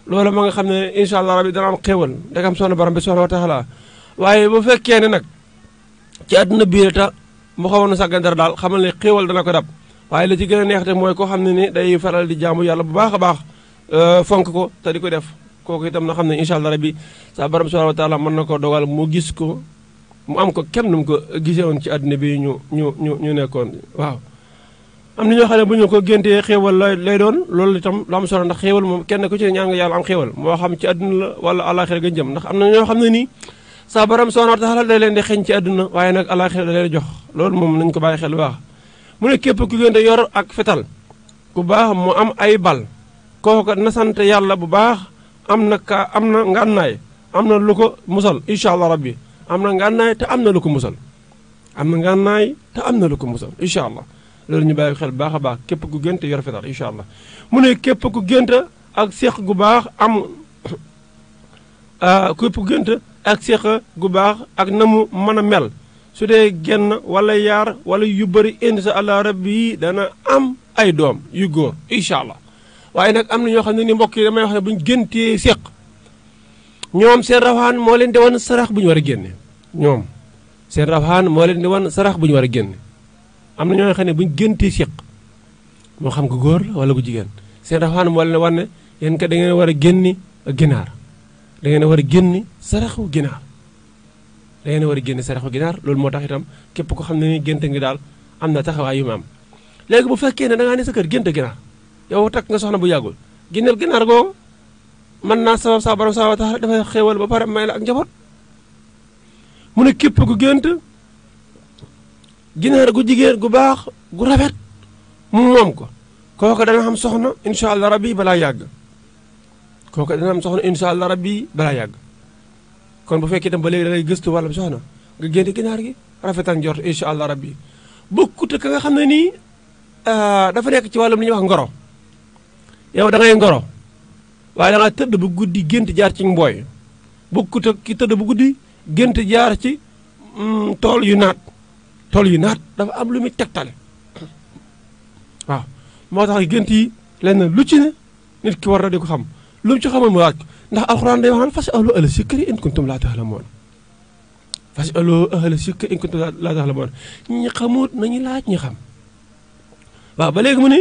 loolu ma nga xam ne incha allah rabbi dana am xéewal ndek am soxna borom bi subhanahu wa taala waaye bu fekkee ne nag ci àdduna biir ta mu xawoon na sàggan dara daal xamal ne xéewal dana ko dab waaye la ci gën a neex te mooy koo xam ne ni day faral di jaamu yàlla bu baax a baax fonk ko te di ko def kooku itam na xam ne incha allah rabbi sa borom subhanahu wa taala mën na ko dogal mu gis ko mu am ko kem nu mu ko gisee woon ci àdduna bi ñu nekkoon waaw. am na ñoo xam ne bu ñu ko géntee xéewal lay doon loolu itam lu am solo ndax xéewal moom kenn ku ci ñaan nga yàlla am xéewal moo xam ci àdduna la wala àllaaxira ga jëm ndax am na ñoo xam ne nii sa borom subhanahu wa taala da leen di xeñ ci àdduna waaye nag àllaaxira da leen jox loolu moom nañu ko bàyyi xel bu baax. mu ne képp ku génte yor ak fetal ku baax mu am ay bal kooku na sant yàlla bu baax am na ngànnaay am na lu ko musal incha allah rabbi am na ngànnaay te am na lu ko musal incha allah loolu ñu bàyyi xel bu baax a baax képp ku génte yor fetal incha allah mu ne képp ku génte ak seex gu baax képp ku génte ak seex gu baax ak na mu mën a mel su dee genn wala yaar wala yu bëri incha allah rabbi dana am ay doom yu góor incha allah waaye nag am na ñoo xam ne ni mbokk yi damay wax ne bu ñu géntee seq ñoom seen rawaan moo leen di wan sarax bu ñu war a génne ñoom seen rawaan moo leen di wan sarax bu ñu war a génne am na ñoo xam ne bu ñu géntee seq moo xam ko góor la wala bu jigéen seen rawaan moo leen wan ne yéen kat da ngeen war a génni ginaar da ngeen war a génni saraxu ginaar. da ngeen war a génne saraxu ginaar loolu moo tax itam képp ko xam ne ni génte ngi daal am na taxawaay yu mu am léegi bu fekkee ne da ngaa ne sa kër génte ginaar yow takk nga soxna bu yàggul génneel ginaar googu mën naa sabab sa borom subhanahu wa taala dafay xéewal ba pare may la ak njaboot mu ne képp ku gént ginaar gu jigéen gu baax gu rafet mu moom ko kooku dana xam soxna incha allah rabbi balaa yàgg kon bu fekkee itam ba léegi da ngay gëstu wàllum soxna nga génte ginaar gi rafetal njort incha allah rabbi bokkut ka nga xam ne nii dafa nekk ci wàllum li ñuy wax ngoro yow da ngay ngoro waaye da nga tëdd bu guddi gént jaar ci mbooy bokkut ak ki tëdd bu guddi gént jaar ci tool yu naat dafa am lu muy tegtale waaw moo tax gént yi lenn lu ci ne nit ki war na di ko xam lu mu ci xamoon mu laaj ndax alxuraan day wax fasalu ahla zikri in kuntum laa ta'lamuun ñi xamut nañu laaj ñi xam waaw ba léegi mu ne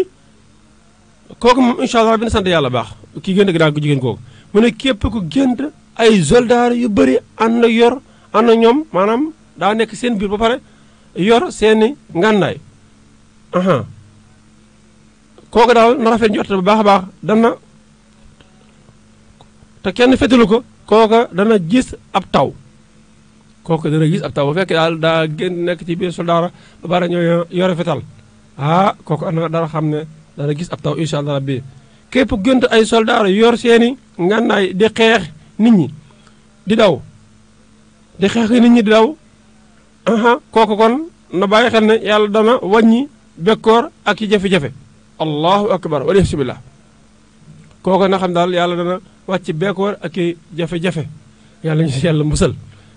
kooku moom incha allah dina sant yàlla baax kii gént gi daal ko jigéen kooku mu ne képp ku gént ay soldaar yu bëri ànd ak ñoom maanaam daa nekk seen biir ba pare yor seeni ngànnaay kooku daal na rafet njort bu baax a baax dana te kenn fetalu ko kooka dana gis ab taw bu fekkee daal daa génn nekk ci biir soldaara ba pare ñoo yore fetal kooku dara xam ne dana gis ab taw incha allah rabbi képp gént ay soldaar yor seeni ngànnaay di xeex nit ñi di daw kooku kon na bàyyi xel ne yàlla dana wàññi bekkoor ak i jafe-jafe allahu akbar wa bismillah kooku na xam daal yàlla dana wàcc bekkoor ak i jafe-jafe yàlla ñu si yàlla musal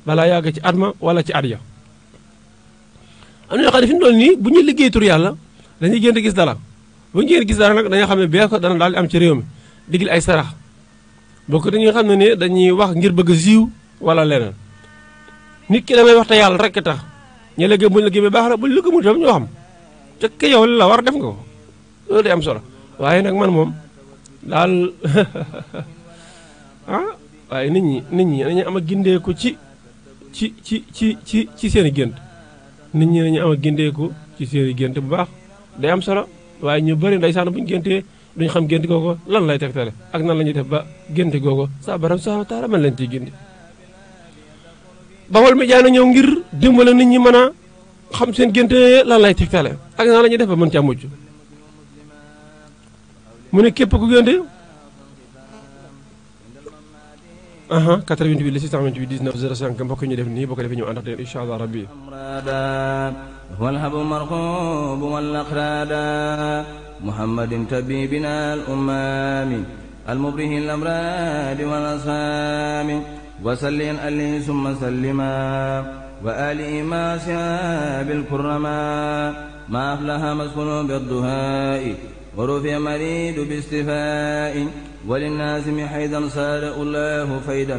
balaa yàgg ci atma wala ci at ya am na ñoo xam ne fi mu toll nii bu ñuy liggéey tur yàlla dañuy génn gis dara bu ñu génn gis dara nag dañoo xam ne bekkoor dana daal di am ci réew mi digil ay sarax bokk dañuy xam ne ni dañuy wax ngir bëgg a siiw wala leneen nit ki damay wax te yàlla rek tax ñu liggéey buñ liggéey bi baax na buñ liggéey mu tam ñoo xam te ke yow la war def nga ko loolu day am solo waaye nag man moom daal waaye nit ñi dañuy am a gindeeku ci seen i gént nit ñi dañuy am a gindeeku ci seen i gént bu baax day am solo waaye ñu bëri ndeysaan bu ñu géntee duñu xam gént googu lan lay tegtale ak nan la ñuy def ba gént googu sa borom subhanahu wa taala man leen ciy gindi Baol Médias na ñëw ngir dimbale nit ñi mën a xam seen gént lan lay tegtale ak nan la ñuy def ba mën caa mujj mu ne képp ku génte 88 la 628 19 05 mbokk ñu def nii boo ko defee ñu ànd ak leen incha allah rabbi والهب المرخوب والأقرادا محمد تبيبنا الأمام المبره الأمراض والأصحاب وسلم عليه ثم سلما وآله ما أصحاب الكرماء ما أفلح مسكن بالدهاء ورفع مريد باستفاء وللناس حيدا صار الله فيدا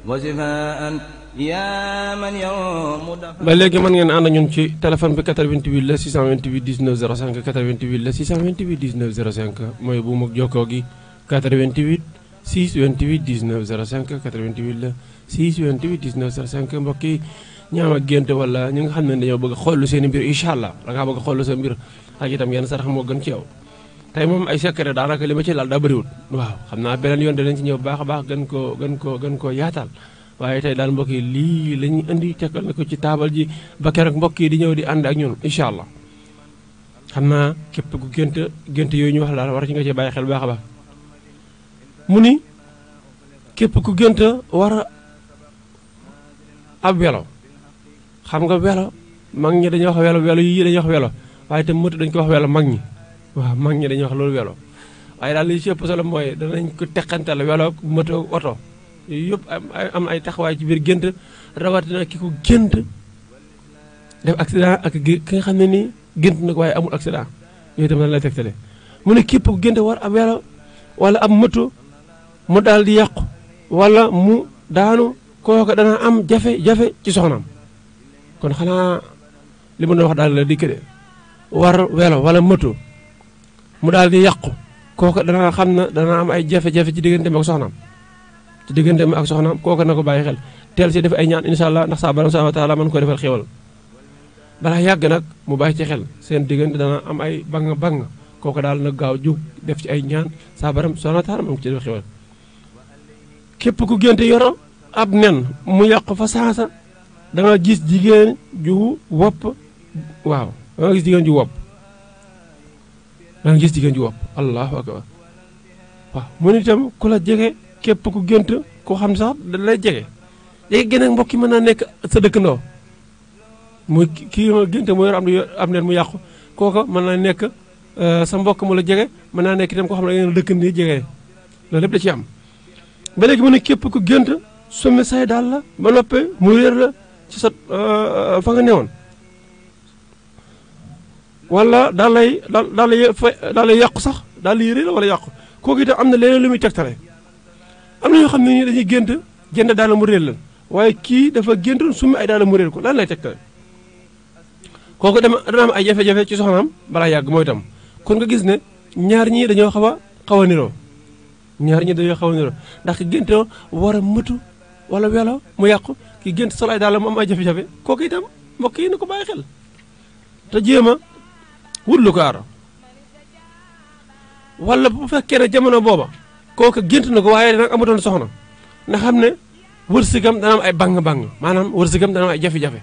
وشفاء يا من يوم ba léegi mën ngeen ànd ñun ci téléphone bi 88 la 628 19 05 88 la 628 19 05 mooy bu mu jokkoo gi 88 628 19 05 88 la 628 19 05 mbokk yi ñaam ak gént wala ñi nga xam ne dañoo bëgg a xool seen mbir incha allah da ngaa bëgg a xool sa mbir ak itam yenn sarax moo gën ci yow tey moom ay secret daanaka li ma ci laal daa bëriwul waaw xam naa beneen yoon dinañ ci ñëw baax a baax gën koo yaatal waaye tey daal mbokk yi lii la ñuy indi tegal na ko ci taabal ji ba keroog mbokk yi di ñëw di ànd ak ñun incha allah xam naa képp ku gént yooyu ñu wax daal war ci nga cee bàyyi xel baax a baax mu ni képp ku gént war a ab welo xam nga welo mag ñi dañuy wax welo yii dañuy wax welo waaye itam moto dañ ko wax welo mag ñi waaw mag ñi dañuy wax loolu welo waaye daal li ci ëpp solo mooy danañ ko teqantal welo moto oto yooyu yëpp am ay taxawaay ci biir gént rawatina ki ko gént def accident ak ki nga xam ne nii gént nag waaye amul accident yooyu itam dañ lay tegtale mu ne képp ku gént war ab welo wala ab moto mu daal di yàqu wala mu daanu kooka dana am jafe-jafe ci soxnaam kon xanaa li ma doon wax daal la dikk de war welo wala moto mu daal di yàqu kooka dana xam na dana am ay jafe-jafe ci digganteem ak soxnaam kooka na ko bàyyi xel teel si def ay ñaan incha allah ndax saa borom subhanahu wa taala mën ko defal xéwal balaa yàgg nag mu bàyyi ci xel seen diggante dana am ay bang kooka daal na gaaw jug def ci ay ñaan saa borom subhanahu wa taala mën ko ci defal xéwal képp ku génte yoro ab nen mu yàqu fa saasa da nga gis jigéen ju wopp waaw da nga gis jigéen ju wopp allahu akbar waaw mu ni itam ku la jege képp ku gént koo xam sax da lay jege gën ak mbokk yi mën naa nekk sa dëkkandoo muy kii nga gént mu yor am nen mu yàqu kooka mën naa nekk sa mbokk mu la jege mën naa nekk itam koo xam ne ngeen dëkk nii jege loolu lépp da ci am ba léegi mu ne képp ku gént summi say daal la ba noppee mu réer la ci sa fa nga newoon wala daal lay yàqu sax daal lay réer wala yàqu kooku itam am na leneen lu muy tegtale am na ñoo xam ne nii dañuy gént jënd daal mu réer la waaye kii dafa géntoon summi ay daal mu réer ko lan lay tegtale kooku dana am ay jafe-jafe ci soxnaam balaa yàgg mooy itam kon nga gis ne ñaar ñii dañoo xaw a niroo ndax ki gént war a mëtu wala welo mu yàqu ki gént sol ay daal mu am ay jafe-jafe kooku itam mbokk yi na ko bàyyi xel te jéem a wut lu ko aar wala bu fekkee ne jamono booba kooku gént na ko waaye nag amatoon soxna na xam ne wërsëgam dana am ay bang-bang maanaam wërsëgam dana am ay jafe-jafe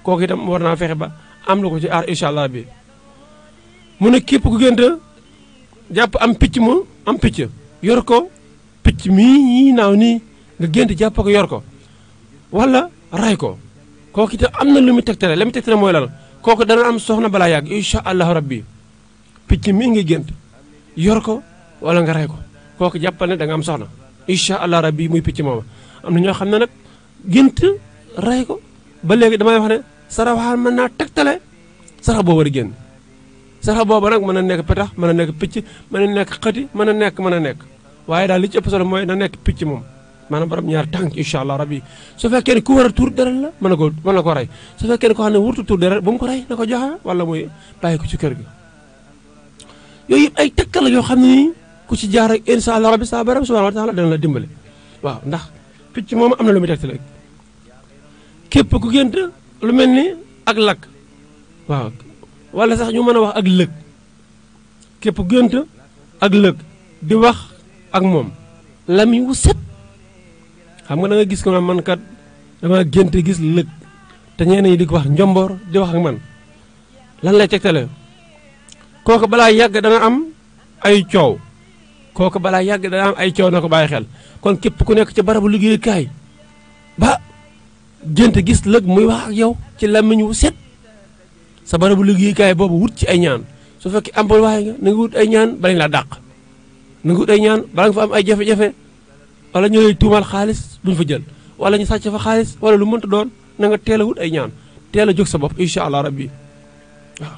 kooku itam war naa fexe ba am lu ko ci aar incha allah bi mu ne képp ku gént jàpp am picc yor ko picc mii naaw nii nga gént jàpp ko yor ko wala ray ko kooku itam am na lu muy tegtale la muy tegtale mooy lan kooku dana am soxna balaa yàgg incha allahu rabbi picc mii nga gént yor ko wala nga ray ko kooku jàppal ne da nga am soxna incha allah rabbi muy picc mooma am na ñoo xam ne nag gént ray ko ba léegi damay wax ne saraxaan mën naa tegtale sarax boo war a génn sarax booba nag mën a nekk petax mën a nekk picc mën a nekk xëti mën a nekk waaye daal li ci ëpp solo mooy na nekk picc moom maanaam borom ñaar tànk incha allah rabbi su fekkee ne ku war a tuur deret la mën na ko rey su fekkee ne ko xam ne wurtu tuur deret bu mu ko rey na ko joxe wala muy bàyyi ko ci kër gi yooyu yëpp ay tekkal la yoo xam ne nii ku ci jaar rek incha allah rabbi sa borom subhanahu wa taala dana la dimbale waaw ndax picc moom am na lu muy tegtale képp ku gént lu mel ni ak lakk waaw wala sax ñu mën a wax ak lëg képp ku gént ak lëg di wax ak moom lamiñ wu set xam nga da nga gis ko man kat dama gént gis lëg te ñeneen ñi di ko wax njomboor di wax ak man lan lay tegtale kooku balaa yàgg dana am ay coow na ko bàyyi xel kon képp ku nekk ci barabu liggéeyukaay ba gént gis lëg muy wax ak yow ci lamiñ wu set sa barabu liggéeyukaay boobu wut ci ay ñaan su fekkee employé nga na nga wut ay ñaan balañ laa dàq nangu ay ñaan bala nga fa am ay jafe-jafe wala ñu lay tuumal xaalis buñ fa jël wala ñu sàcc fa xaalis wala lu mënta doon na nga teel a wut ay ñaan teel a jóg sa bopp incha allah rabbi waaw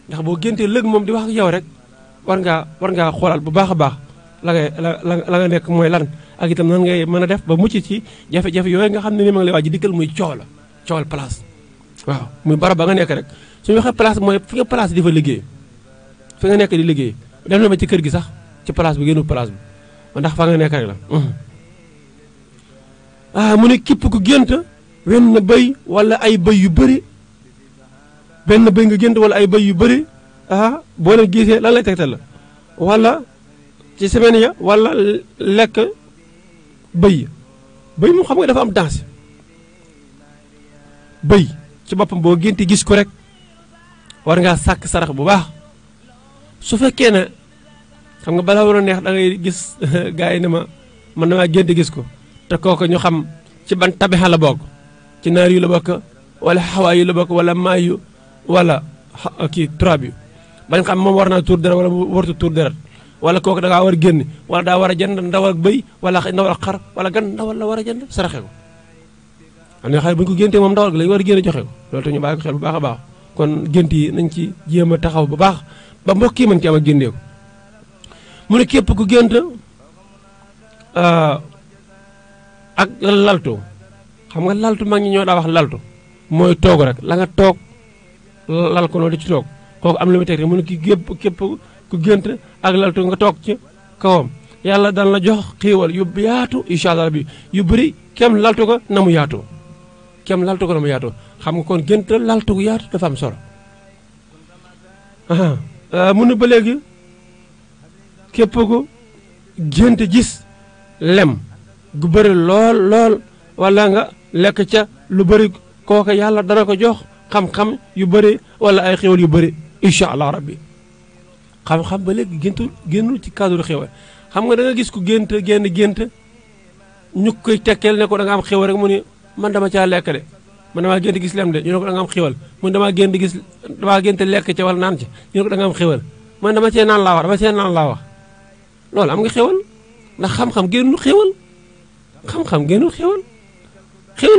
ndax boo géntee lëg moom di wax ak yow rek war ngaa xoolal bu baax a baax la nga nekk mooy lan ak itam nan ngay mën a def ba mucc ci jafe-jafe yooyu nga xam ne ni ma ngi lay waaj dikkal muy coowal place waaw muy barab ba nga nekk rek suñu waxee place mooy fi nga place di fa liggéey fi nga nekk di liggéey dem na ma ci kër gi sax ci place bi génnu place bi ndax fa nga nekk rek la mu ne képp ku gént wenn bëy wala ay bëy yu bëri benn bëy nga gént wala ay bëy yu bëri boo leen gisee lan lay tegtal la wala ci semaine ya wala lekk bëy moom xam nga dafa am danse bëy ci boppam boo génti gis ko rek war ngaa sàkk sarax bu baax su fekkee ne xam nga balaa war a neex da ngay gis gars yi ne ma man damaa gént gis ko te kooku ñu xam ci ban tabixa la bokk ci naar yu la bokk wala xawaa yu la bokk wala maay yu wala kii trois bi bañ xam moom war naa tuur deret wala wartu tuur deret wala kooku da ngaa war a génn wala daa war a jënd ndawal ak bëy wala ndawal ak xar wala gan ndawal la war a jënd saraxe ko am na xale bu ñu ko géntee moom ndawal gi lañu war a génn joxe ko loolu te ñu bàyyi ko xel bu baax a baax kon gént yi nañ ci jéem a taxaw bu baax ba mbokk yi mën ci am ak géndee ko mu ne képp ku gént ak laltu xam nga laltu mag ñi ñoo daa wax laltu mooy toog rek la nga toog lal ko noonu di ci toog kooku am lu muy teg rek mu ne képp ku gént ak laltu nga toog ci kawam yàlla dana la jox xiiwal yu yaatu incha allah bi yu bëri kem laltu ko na mu yaatu kem laltu ko na mu yaatu xam nga kon gént laltu gu yaatu dafa am solo mu ne ba léegi képp ku gént gis lem gu bëri lool wala nga lekk ca lu bëri kooka yàlla dana ko jox xam-xam yu bëri wala ay xéwal yu bëri incha allah rabbi xam-xam ba léegi génnul ci cadre xéwal xam nga da nga gis ku gént ñu koy tekkeel ne ko da nga am xéwal rek mu ni man dama caa lekk de man damaa gént gis lem de ñu ne ko da nga am xéwal mun damaa gént lekk ca wala naan ca ñu ne ko da nga am xéwal man dama cee naan laa wax loolu am nga xéwal ndax xam-xam génnul xéwal xam-xam génnul xéwal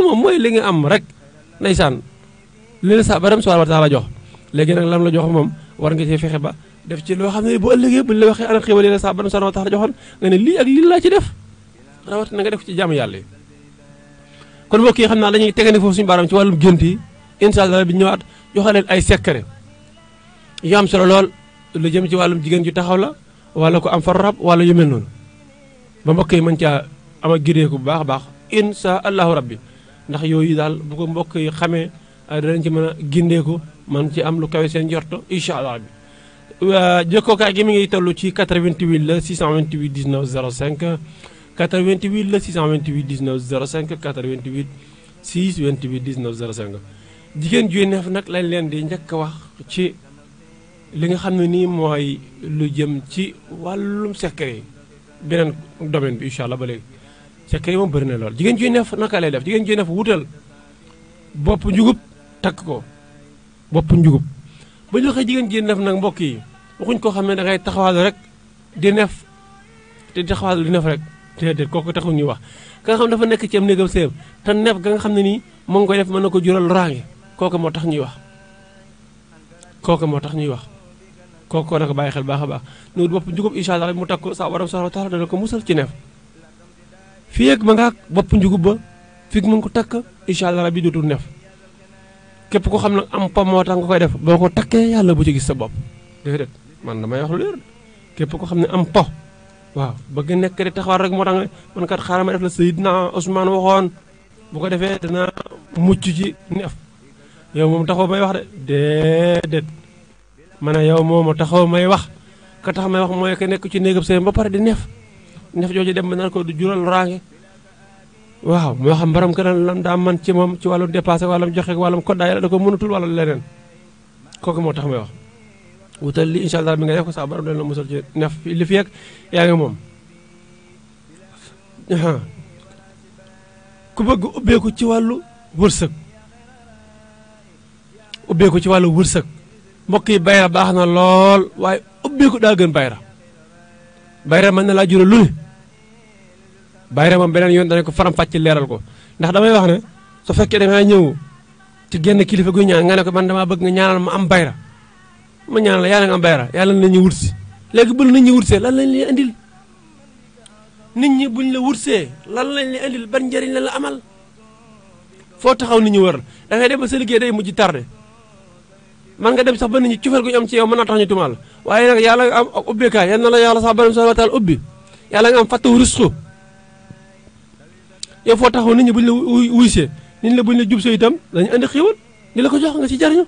moom mooy li nga am rek ndeysaan li la sa baram subhanahu wa taala jox léegi nag lam la jox moom war nga cee fexe ba def ci loo xam ne bu ëllëgee buñ la waxee ana xéwal yi la sa baram subhanahu wa taala joxoon nga ne lii ak lii laa ci def rawat na nga def ci jàmm yàlla yi kon mbokk yi xam naa dañuy tegandi foofu suñu baram ci wàllum gént yi incha allah bi ñëwaat joxe leen ay secret yu am solo lool lu jëm ci wàllum jigéen ju taxaw la wala ko am fa rab wala yu mel noonu ba mbokk yi mën caa am ak gireeku bu baax a baax incha allahu rabbi ndax yooyu daal bu ko mbokk yi xamee danañ ci mën a gindeeku man ci am lu kawe seen njorto incha allah rabbi jokkookaay gi mi ngi toll ci 88 la 628 19 05 88 la 628 19 05 88 628 19 05 jigéen juy neef nag lañ leen di njëkk a wax ci li nga xam ne nii mooy lu jëm ci wàllum secret yi beneen domaine bi incha allah ba léegi secret yi moom bëri na lool jigéen juy neef naka lay def jigéen juy neef wutal bopp njugub takk ko bopp njugub ba ñu waxee jigéen juy neef nag mbokk yi waxuñ koo xam ne da ngay taxawaalu rek di neef te di taxawaalu di neef rek déedéet kooku taxul ñuy wax ka nga xam dafa nekk ci am néegam séem te neef ga nga xam ne nii moo ngi koy def mën na ko jural loraange kooku moo tax ñuy wax kooku na ko bàyyi xel baax a baax nu bopp njugub incha allah mu takk ko sa borom subhanahu wa taala dana ko musal ci neef fii ak ma nga bopp njugub ba fii mu ngi ko takk incha allah rabbi dootul neef képp ko xam ne am pom moo tax nga koy def boo ko takkee yàlla bu ci gis sa bopp déedéet man damay wax lu leer képp ko xam ne am po waaw bëgg nekk di taxawal rek moo tax nga man kat xaaral ma def la Seydina Ousmane waxoon bu ko defee dana mucc ci neef yow moom taxaw may wax de déedéet ma ne yow moom taxaw may wax ka tax may wax mooy que nekk ci néegam seen ba pare di neef jooju dem ba naan ko du jural raange waaw moo xam borom kër lan daa man ci moom ci wàllum dépassé wàllum joxe wàllum koddaay la da ko mënatul wala leneen kooku moo tax may wax wutal li incha allah bi nga def ko sax borom dana la musal ci neef li fi yegg yaa ngi moom ku bëgg ubbeeku ci wàllu wërsëg mbokk yi bayra baax na lool waaye ubbeeku daa gën bayra bayra mën na laa jural lu ne bayra moom beneen yoon danañ ko faram-fàcc leeral ko ndax damay wax ne su fekkee da ngaa ñëw ci genn kilifa guy ñaan nga ne ko man damaa bëgg nga ñaanal ma am bayra ma ñaanal la yàlla nga am bayra yàlla nañ ñu wut si léegi bul nit ñi wutsee lan lañ lay indil nit ñi buñ la wutsee lan lañ lay indil ban njëriñ la la amal foo taxaw nit ñi wër da ngay dem ba sa liggéey day mujj tardé man nga dem sax ba nit ñi cufeel gu ñu am ci yow mën naa tax ñu tumaal waaye nag yàlla nga am ak ubbikaay yal na la yàlla sax borom subhanahu wa taala ubbi yàlla nga am fàttawu risque yow foo taxaw nit ñi buñ la wuysee nit ñi buñ la jubsee itam dañu indi xiiwal di la ko jox nga ci jariñu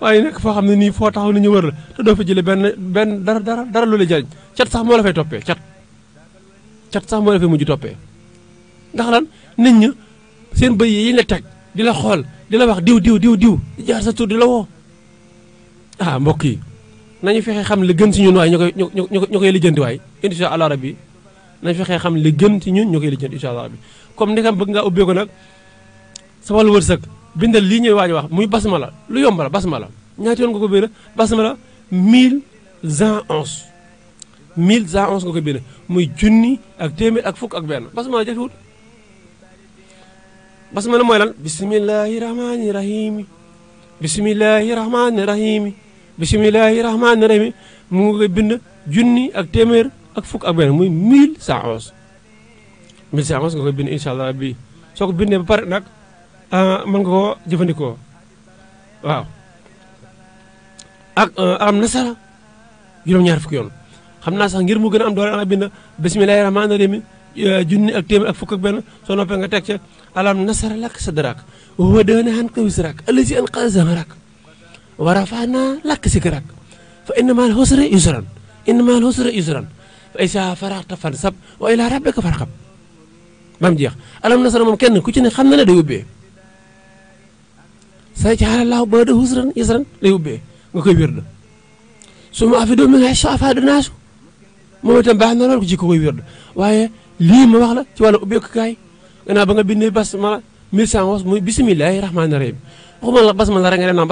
waaye nag foo xam ne nii foo taxaw nit ñi wër la te doo fa jëlee benn dara lu la jariñ cat sax moo la fay toppee cat sax moo la fay mujj toppee ndax lan nit ñi seen bëy yi la teg di la xool di la wax diw di jaar sa tur di la woo ah mbokk yi nañu fexe xam li gën ci ñun waaye ñu koy lijjanti waay insha allah rabbi nañu fexe xam li gën ci ñun ñu koy lijjanti insha allah rabbi comme ni nga bëgg ngaa ubbeeku nag sa wàllu wërsëg bindal lii ñuy waaj wax muy basmala lu yomb la basmala ñaata yoon nga ko bind basmala 1011 1011 nga ko bind muy junni ak téeméer ak fukk ak benn basmala jafewut basmala mooy lan bismillahi rahmani rahimi bismillahi rahmani rahimi bismillahi rahmani rahimi mu ngi koy bind junni ak téeméer ak fukk ak benn muy 1111 1111 nga koy bind incha allah rabbi soo ko bindee ba pare nag mën nga koo jëfandikoo waaw ak am nasara juróom-ñaar fukki yoon xam naa sax ngir mu gën a am doole nga bind bismillahi rahmani rahimi junni ak téeméer ak fukk ak benn soo noppee nga teg ca alam nasara lak sadrak wa wadana anka wisrak allazi anqadha zahrak wa rafa'na lak zikrak fa inna ma'al usri yusran fa iza faragta fansab wa ila rabbika farghab bam jeex alam nasara moom kenn ku ci ne xam na ne day ubbee sayaj'alu Allahu ba'da usrin yusran lay ubbee nga koy wérd summa afidu min haythu afada naasu moom itam baax na lool ko ci ko koy wérd waaye lii ma wax la ci wàllu ubbeeku kaay gannaaw ba nga bindee basmala 1111 muy bismillahi rahmaani rahim waxuma la basmala rek nga dem naan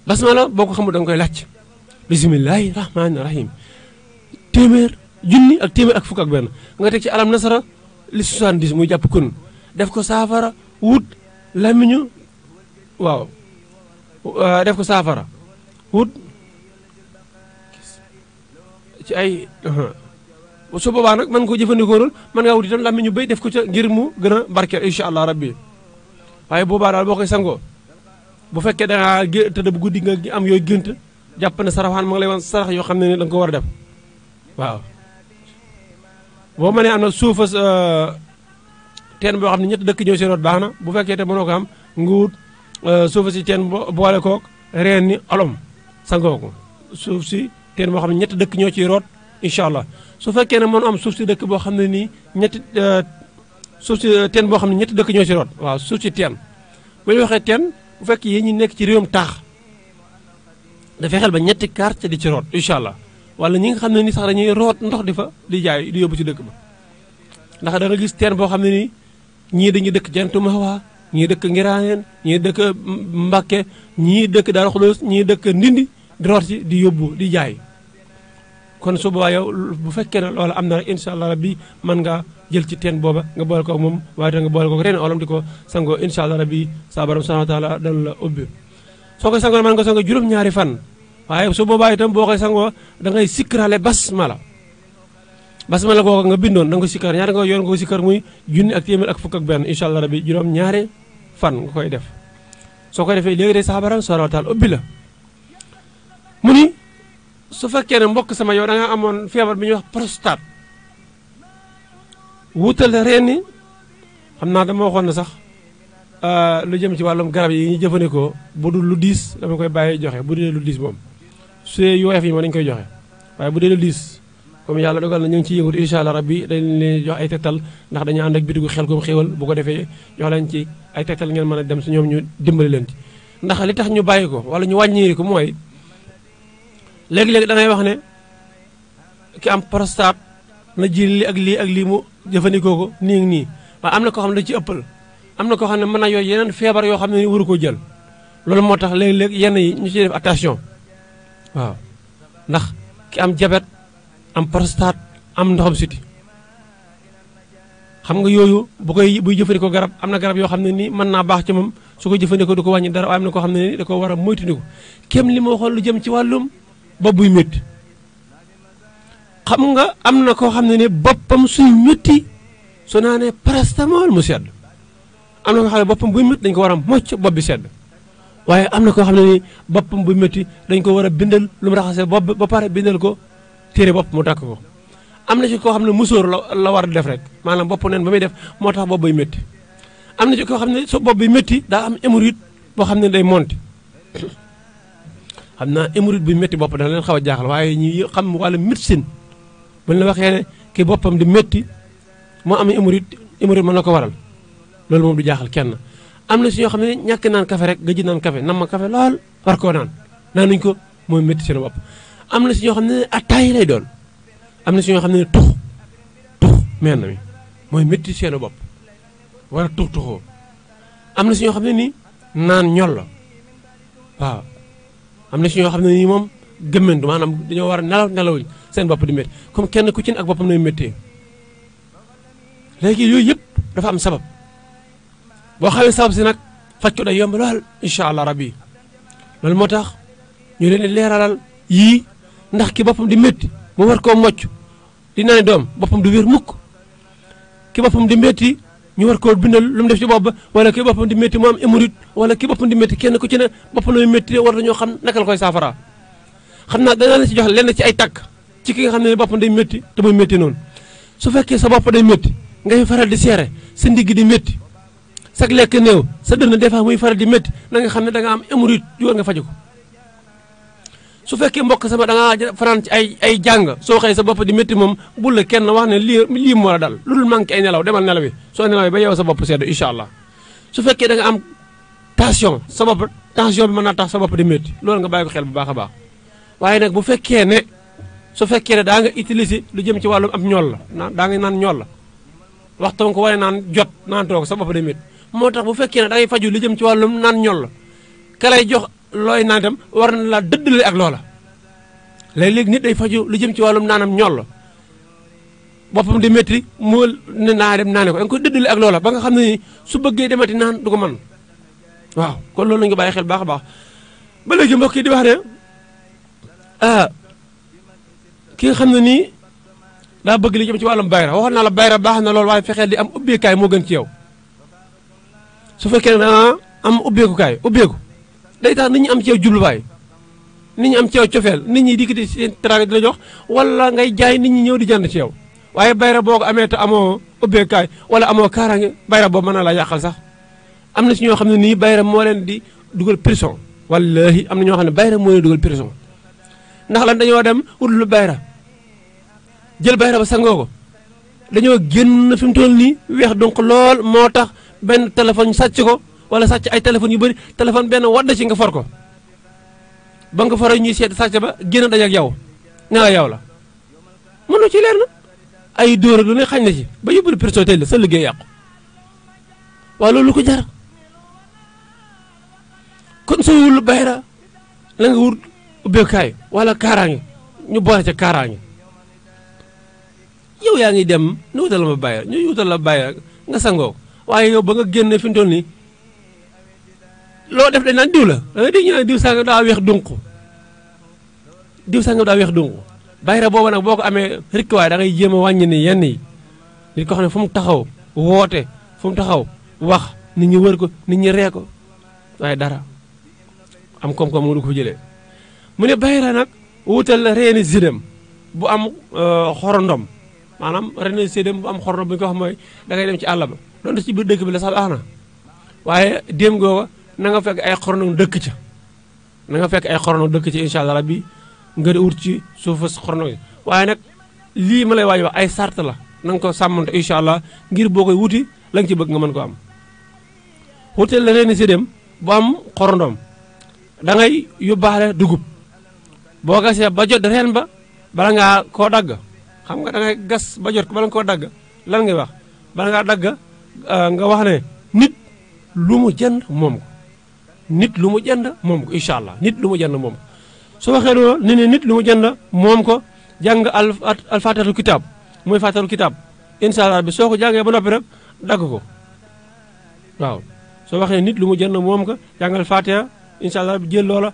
basmala boo ko xamul da nga koy laaj bismillahi rahmaani rahim téeméer junni ak téeméer ak fukk ak benn nga teg ci alam nasara li 70 muy jàpp kun def ko saafara wut lamiñu waaw def ko saafara wut ci ay su boobaa nag mën ko jëfandikoo lool mën ngaa wut itam làmmiñu béy def ko ca ngir mu gën a barkeel incha allah rabbi waaye boobaa daal boo koy sangoo bu fekkee da ngaa tëdd bu guddi nga am yooyu gént jàpp ne saraxaan ma ngi lay wan sarax yoo xam ne ni da nga ko war a def waaw. boo mënee am na suufas teen boo xam ne ñetti dëkk ñoo si root baax na bu fekkee te mënoo ko am nga wut suufa si teen boole kook reen ni olom sangoo ko suuf si teen boo xam ne ñetti dëkk ñoo ciy root incha allah su fekkee ne mën am suuf si dëkk boo xam ne nii suuf si teen boo xam ne ñetti dëkk ñoo ci root waaw suuf si teen bu ñu waxee teen bu fekkee yéen ñi nekk ci réewum taax dafay xel ba ñetti quartier di ci root incha allah wala ñi nga xam ne ni sax dañuy root ndox di fa di jaay di yóbbu ci dëkk ba ndax da nga gis teen boo xam ne nii ñii dañuy dëkk Jantu Mahwa ñii dëkk Ngiraaneen ñii dëkk Mbakke ñii dëkk Daaru Xuloos ñii dëkk Ndindi di root si di yóbbu di jaay kon su boobaa yow bu fekkee ne loolu am na rek incha allah rabbi mën ngaa jël ci teen booba nga boole ko moom waaye da nga boole ko ren olam di ko sangoo incha allah rabbi saa borom subhanahu wa taala dana la ubbi soo koy sangoo mën nga sangoo juróom-ñaari fan waaye su boobaa itam boo koy sangoo da ngay sikkaraale basmala googu nga bindoon da nga ko sikkar ñaata nga yoon nga ko sikkar muy junni ak téeméer ak fukk ak benn incha allah rabbi juróom-ñaari fan nga koy def soo koy defee léegi day saa borom subhanahu wa taala ubbi la mu ni su fekkee ne mbokk sama yow da nga amoon feebar bi ñuy wax prostate wutal reen ni xam naa dama waxoon na sax lu jëm ci wàllum garab yi ñu jëfandikoo bu dul lu diis dama koy bàyyi joxe bu dee lu diis moom su dee yu woyof yi moom dañu koy joxe waaye bu dee lu diis comme yàlla dogal na ñu ngi ciy yëngu incha allah rabbi dañ leen jox ay tegtal ndax dañu ànd ak bitigu xel kom xéewal bu ko defee jox leen ci ay tegtal ngeen mën a dem si ñoom ñu dimbali leen ci ndax li tax ñu bàyyi ko wala ñu wàññi ko mooy léegi-léegi da ngay wax ne ki am prostate na ji lii ak lii mu jëfandikoo ko nii ak nii waaye am na koo xam ne da ci ëppal am na koo xam ne mën na yooyu yeneen feebar yoo xam ne ni waru koo jël loolu moo tax léegi-léegi yenn yi ñu ciy def attention waaw ndax ki am diabète am prostate am ndoxam siti xam nga yooyu buy jëfandikoo garab am na garab yoo xam ne nii mën naa baax ci moom su ko jëfandikoo du ko wàññi dara waaye am na koo xam ne nii da ko war a moytandiku kem li ma waxoon lu jëm ci wàllum bopp buy métti xam nga am na koo xam ne ni boppam suy métti su naanee paracétamol mu sedd am na koo xam ne boppam buy métti dañ ko war a mocc bopp bi sedd waaye am na koo xam ne ni boppam buy métti dañ ko war a bindal lu mu raxasee bopp ba pare bindal ko téere bopp mu takk ko am na ci koo xam ne musóor la war a def rek maanaam bopp neen ba muy def moo tax bopp bay métti am na ci koo xam ne su bopp bi métti daa am hémorroïde boo xam ne day monti xam naa hémorroïde bi métti bopp dana leen xaw a jaaxal waaye ñi xam wàllu médecine buñ la waxee ne kii boppam di métti moo am hémorroïde mën na ko waral loolu moom du jaaxal kenn am na si ñoo xam ne ñàkk naan café rek gëj naan café nam ma café lool war koo naanuñ ko mooy métti seen bopp am na si ñoo xam ne attaay lay doon am na si ñoo xam ne tux meen na mi mooy métti seen bopp war a tuxoo am na si ñoo xam ne nii naan ñol la waaw am na si ñoo xam ne nii moom gëmmentu maanaam dañoo war a nelawuñ seen bopp di métti comme kenn ku ci ne ak boppam nay méttee léegi yooyu yëpp dafa am sabab boo xamee sabab si nag faj ko day yomb lool incha allah rabbi loolu moo tax ñu leen di leeralal yii ndax ki boppam di métti mu war koo mocc di naan doom boppam du wér mukk ki boppam di métti ñu war koo bindal lu mu def ci bopp ba wala ki boppam di métti mu am hémorroïde wala ki boppam di métti kenn ku ci ne boppam lay métti war nañoo xam naka la koy saafara xam naa dana la ci jox lenn ci ay takk ci ki nga xam ne boppam day métti te muy métti noonu su fekkee sa bopp day métti ngay faral di seere sa ndigg di métti sag lekk néew sa dënn des fois muy faral di métti na nga xam ne da nga am hémorroïde yu war nga faju ko su fekkee mbokk sama da nga fanaan ci ay jàng soo xëy sa bopp di métti moom bul la kenn wax ne lii moo la dal lu dul manqué ay nelaw demal nelawi soo nelawee ba yow sa bopp sedd incha allah su fekkee da nga am tension sa bopp tension bi mën naa tax sa bopp di métti loolu nga bàyyi ko xel bu baax a baax waaye nag bu fekkee ne su fekkee ne daa nga utiliser lu jëm ci wàllum am ñool la daa nga naan ñool la waxtu nga ko waree naan jot naan toog sa bopp di métti moo tax bu fekkee ne da ngay faju lu jëm ci wàllum naan ñool la ka lay jox looy naan itam war na la dëddale ak loola léeg-léeg nit day faju lu jëm ci wàllum naanam ñool la boppam di métti mu ne naa dem naane ko da nga koy dëddale ak loola ba nga xam ne ni su bëggee demati naan du ko mën waaw kon loolu la ñu bàyyi xel baax a baax ba léegi mbokk yi di wax ne ki nga xam ne nii daa bëgg li jëm ci wàllum bayra waxoon naa la bayra baax na loolu waaye fexeel di am ubbeekaay moo gën ci yow su fekkee ne danga am ubbeekukaay ubbeeku day tax nit ñi am ci yow jubluwaay nit ñi am ci yow cofeel nit ñi dikkati seen teraanga di la jox wala ngay jaay nit ñi ñëw di jënd ci yow waaye bayra boo ko amee te amoo ubbeekaay wala amoo kaaraange bayra boobu mën na la yàqal sax am na si ñoo xam ne nii bayra moo leen di dugal prison wallahi am na ñoo xam ne bayra moo leen dugal prison ndax lan dañoo dem wut lu bayra jël bayra ba sangoo ko dañoo génn fi mu toll nii weex donc lool moo tax benn téléphone sàcc ko wala sàcc ay téléphone yu bëri téléphone benn wadd ci nga for ko ba nga foro ñuy seet sàcc ba génn daje ak yow ne la yow la mënu ci leer na ay dóor ak lu ne xañ na ci ba yóbbu prison tey la sa liggéey yàqu waaw loolu lu ko jar kon soo wul bayra la nga wut ubbeekaay wala kaaraange ñu boole ca kaaraange yow yaa ngi dem ñu wutal la ma bayra ñu wutal la bayra nga sangoo waaye yow ba nga génne fi mu toll nii loo def dañ naan diw la da nga dégg ñu naan diw sangam daa weex dunq diw sangam daa weex dunq bayra booba nag boo ko amee rikk waaye da ngay jéem a wàññi ni yenn yi nit ko xam ne fu mu taxaw woote fu mu taxaw wax nit ñi wër ko nit ñi ree ko waaye dara am koom-koom mu du ko jëlee mu ne bayra nag wutal la reeni zidem bu am xorondom maanaam reeni zidem bu am xorondom bu ñu ko wax mooy da ngay dem ci àll ba doon ci biir dëkk bi la sax baax na waaye déem googa na nga fekk ay xorondom dëkk ca na nga fekk ay xorondom dëkk ca incha allah rabbi nga di wut ci suufa xorondom yi waaye nag lii ma lay waaj wax ay sart la na nga ko sàmmante incha allah ngir boo koy wuti la nga ci bëgg nga mën ko am wutal la reeni zidem bu am xorondom da ngay yóbbaale dugub boo gasee ba jot reen ba bala ngaa koo dagg xam nga da ngay gas ba jot ko bala nga koo dagg lan ngay wax bala ngaa dagg nga wax ne nit lu mu jënd moom ko nit lu mu jënd moom ko incha allah nit lu mu jënd moom ko soo waxee loolu ne ne nit lu mu jënd moom ko jàng al faatihatul kitaab mooy faatihatul kitaab incha allah bi soo ko jàngee ba noppi rek dagg ko waaw soo waxee nit lu mu jënd moom ko jàngal faatiha incha allah bi jël loola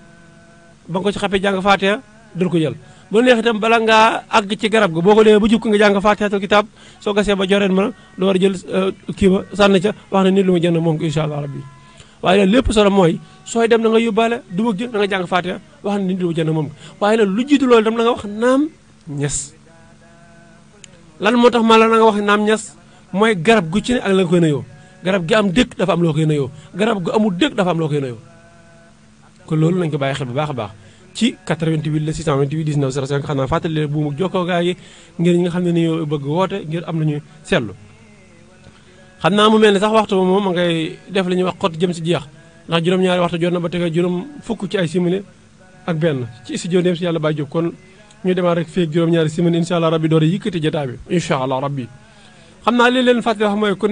ba nga ko ci xappee jàng faatiha dal ko jël bu neex itam bala ngaa àgg ci garab ga boo ko léegi ba jukk nga jàng faatihatul kitaab soo gasee ba joreen ma door a jël kii ba sànni ca wax ne nit lu mu jënd moom ko incha allah rabbi waaye nag lépp solo mooy sooy dem na nga yóbbaale dubag jë na nga jàng faatiha wax ne nit lu mu jënd moom ko waaye nag lu jiitu loolu itam na nga wax naam ñes lan moo tax ma la na nga wax naam ñes mooy garab gu ci ne ak la nga koy nuyoo garab gi am dëkk dafa am loo koy nuyoo garab gu amul dëkk dafa am loo koy nuyoo kon loolu nañ ko bàyyi xel bu baax a baax ci 88 la 628 19 05 xam naa fàttali leen bu mu jokkoo gaa yi ngir ñi nga xam ne ni bëgg woote ngir am nañu seetlu xam naa mu mel ne sax waxtu moom ma ngay def li ñuy wax xott jëm si jeex ndax juróom-ñaari waxtu jot na ba tege juróom fukk ci ay simili ak benn ci studio dem si yàlla Baye Diop kon ñu demaat rek feeg juróom-ñaari simili incha allah rabbi door a yëkkati jotaay bi incha allah rabbi xam naa li leen fàttali wax mooy ku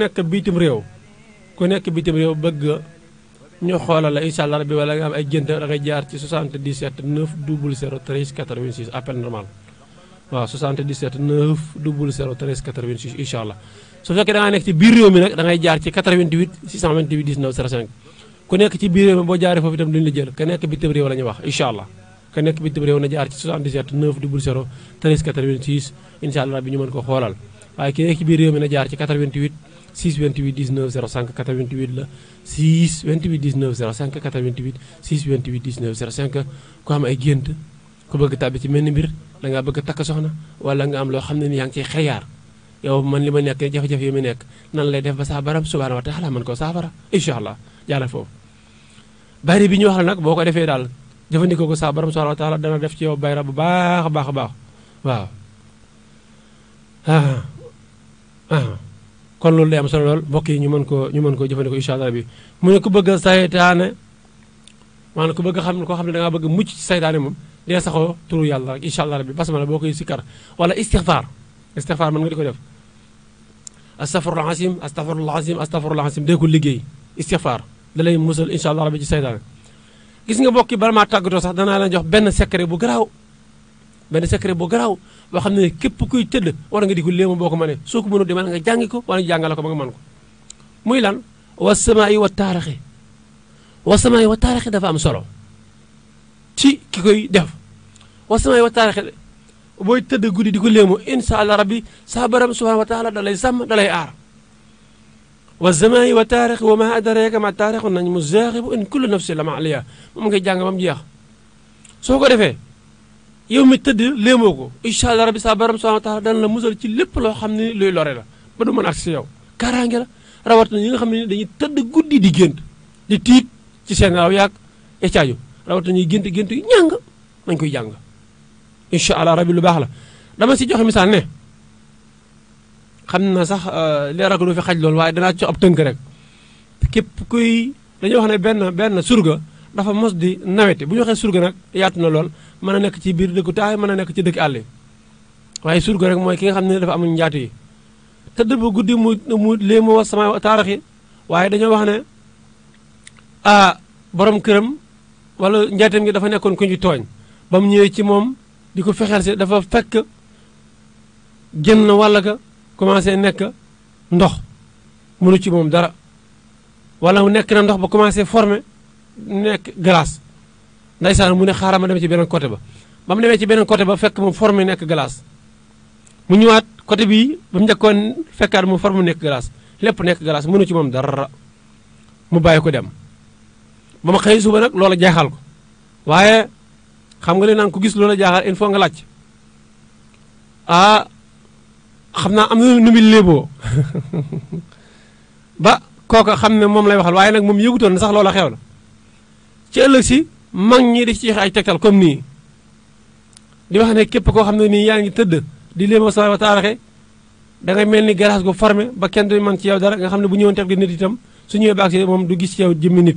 nekk bitim réew bëgg ñu xoolal la incha allah rabbi wala nga am ay gént da ngay jaar ci 77 900 13 86 appel normal waaw 77 900 13 86 incha allah su fekkee da ngaa nekk ci biir réew mi nag da ngay jaar ci 88 628 19 05 ku nekk ci biir réew mi boo jaaree foofu itam duñu la jël ka nekk bitim réew la ñuy wax incha allah ka nekk bitim réew na jaar ci 77 900 13 86 incha allah rabbi ñu mën ko xoolal waaye ki nekk ci biir réew mi na jaar ci 88 628 19 05 88 la 628 19 05 88 628 19 05 ku am ay gént ku bëgg tàbbi ci mel ni mbir da ngaa bëgg takk soxna wala nga am loo xam ne ni yaa ngi ciy xeyaar yow man li ma nekk jafe-jafe yi mu nekk nan lay def ba saa baram subhaanahu wa taala mën koo saafara incha allah jàllal foofu bayre bi ñu wax la nag boo ko defee daal jëfandikoo ko saa baram subhaanahu wa taala dana def ci yow bayra bu baax a baax a baax waaw kon loolu day am solo lool mbokk yi ñu mën koo jëfandikoo incha allah bi mu ne ku bëgg a saytaane maanaam ku bëgg a xam koo xam ne da ngaa bëgg mucc ci saytaane moom dee saxoo turu yàlla rek incha allah bi basmala boo koy sikkar wala istixfaar mën nga di ko def astafurul asim astafurul asim astafurul asim dee ko liggéey istixfaar da lay musal incha allah rabbi ci saytaane gis nga mbokk yi bala maa tàggatoo sax danaa leen jox benn secret bu garaaw boo xam ne képp kuy tëdd war nga di ko léema boo ko mënee soo ko mënul di mën nga jàngi ko wala ñu jàngale ko ba nga mën ko muy lan wasamaayi wa taarixi dafa am solo ci ki koy def wasamaayi wa taarixi booy tëdd guddi di ko léemu insha allah rabbi saa baram subhanahu wa taala da lay sàmm da lay aar wasamaayi wa taarixi wa ma adraka ma taarixu nañ mu zaaxibu in kullu nafsin lama aliya moom ngay jàng ba mu jeex soo ko defee yow mi tëdd léemoo ko incha allah rabbi saa baram subhanahu wa taala dana la musal ci lépp loo xam ne luy lore la ba du mën ak si yow kaaraange la rawatina ñi nga xam ne dañuy tëdd guddi di gént di tiit ci seen raw yaag e caaju rawatina ñuy gént yu ñàng nañ koy jàng incha allah rabbi lu baax la dama si joxe misaal ne xam na sax leeral ko du fi xaj loolu waaye danaa ci ab tënk rek képp kuy dañoo wax ne benn surga dafa mos di nawete bu ñu waxee surga nag yaatu na lool mën a nekk ci biir dëkku taay mën a nekk ci dëkk àll yi waaye surga rek mooy ki nga xam ne dafa amul njaatu yi tëdd ba guddi mu léemu wa sama taarix yi waaye dañoo wax ne borom këram wala njaatam gi dafa nekkoon ku ñu tooñ ba mu ñëwee ci moom di ko fexeel si dafa fekk génn walla ga commencé nekk ndox mënu ci moom dara wala mu nekk na ndox ba commencé formé nekk glace ndaysaan mu ne xaaral ma dem ci beneen côté ba mu demee ci beneen côté ba fekk mu formé nekk glace mu ñëwaat côté bii ba mu njëkkoon fekkaat mu formé nekk glace lépp nekk glace mënu ci moom dara mu bàyyi ko dem ba ma xëy suba nag loola jaaxal ko waaye xam nga li naan ku gis loola jaaxal il faut nga laaj xam naa am na nu muy léeboo ba kooka xam ne moom lay waxal waaye nag moom yëgutoon na sax loola xew na ci ëllëg si mag ñi di ci joxe ay tegtal comme nii di wax ne képp koo xam ne nii yaa ngi tëdd di léema sa wa taaraxe da ngay mel ni galaas gu formé ba kenn du mën ci yow dara nga xam ne bu ñëwoon teg di nit itam su ñëwee ba agsi moom du gis ci yow jëmmi nit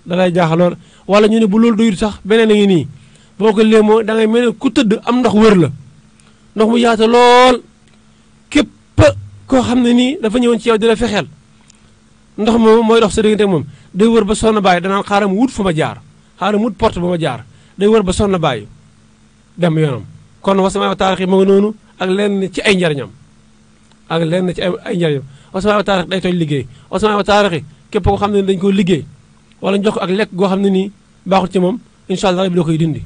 da lay jaaxal lool wala ñu ne bu loolu doyut sax beneen a ngi nii boo ko léemoo da ngay mel ne ku tëdd am ndox wër la ndox mu yaatu lool képp koo xam ne nii dafa ñëwoon ci yow di la fexeel ndox moom mooy dox sa diggante moom day wër ba sonn bàyyi danaan xaaral mu wut fu ma jaar xaaral mu wut porte ba ma jaar day wër ba sonn bàyyi dem yoonam kon wasamaa wa taarix yi mu ngi noonu ak lenn ci ay njariñam ak lenn ci ay njariñam wasamaa wa taarix day toj liggéey wasamaa wa taarix yi képp ko xam ne dañu ko liggéey wala jox ko ak lekk goo xam ne nii baaxul ci moom incha allah rabbi da koy dindi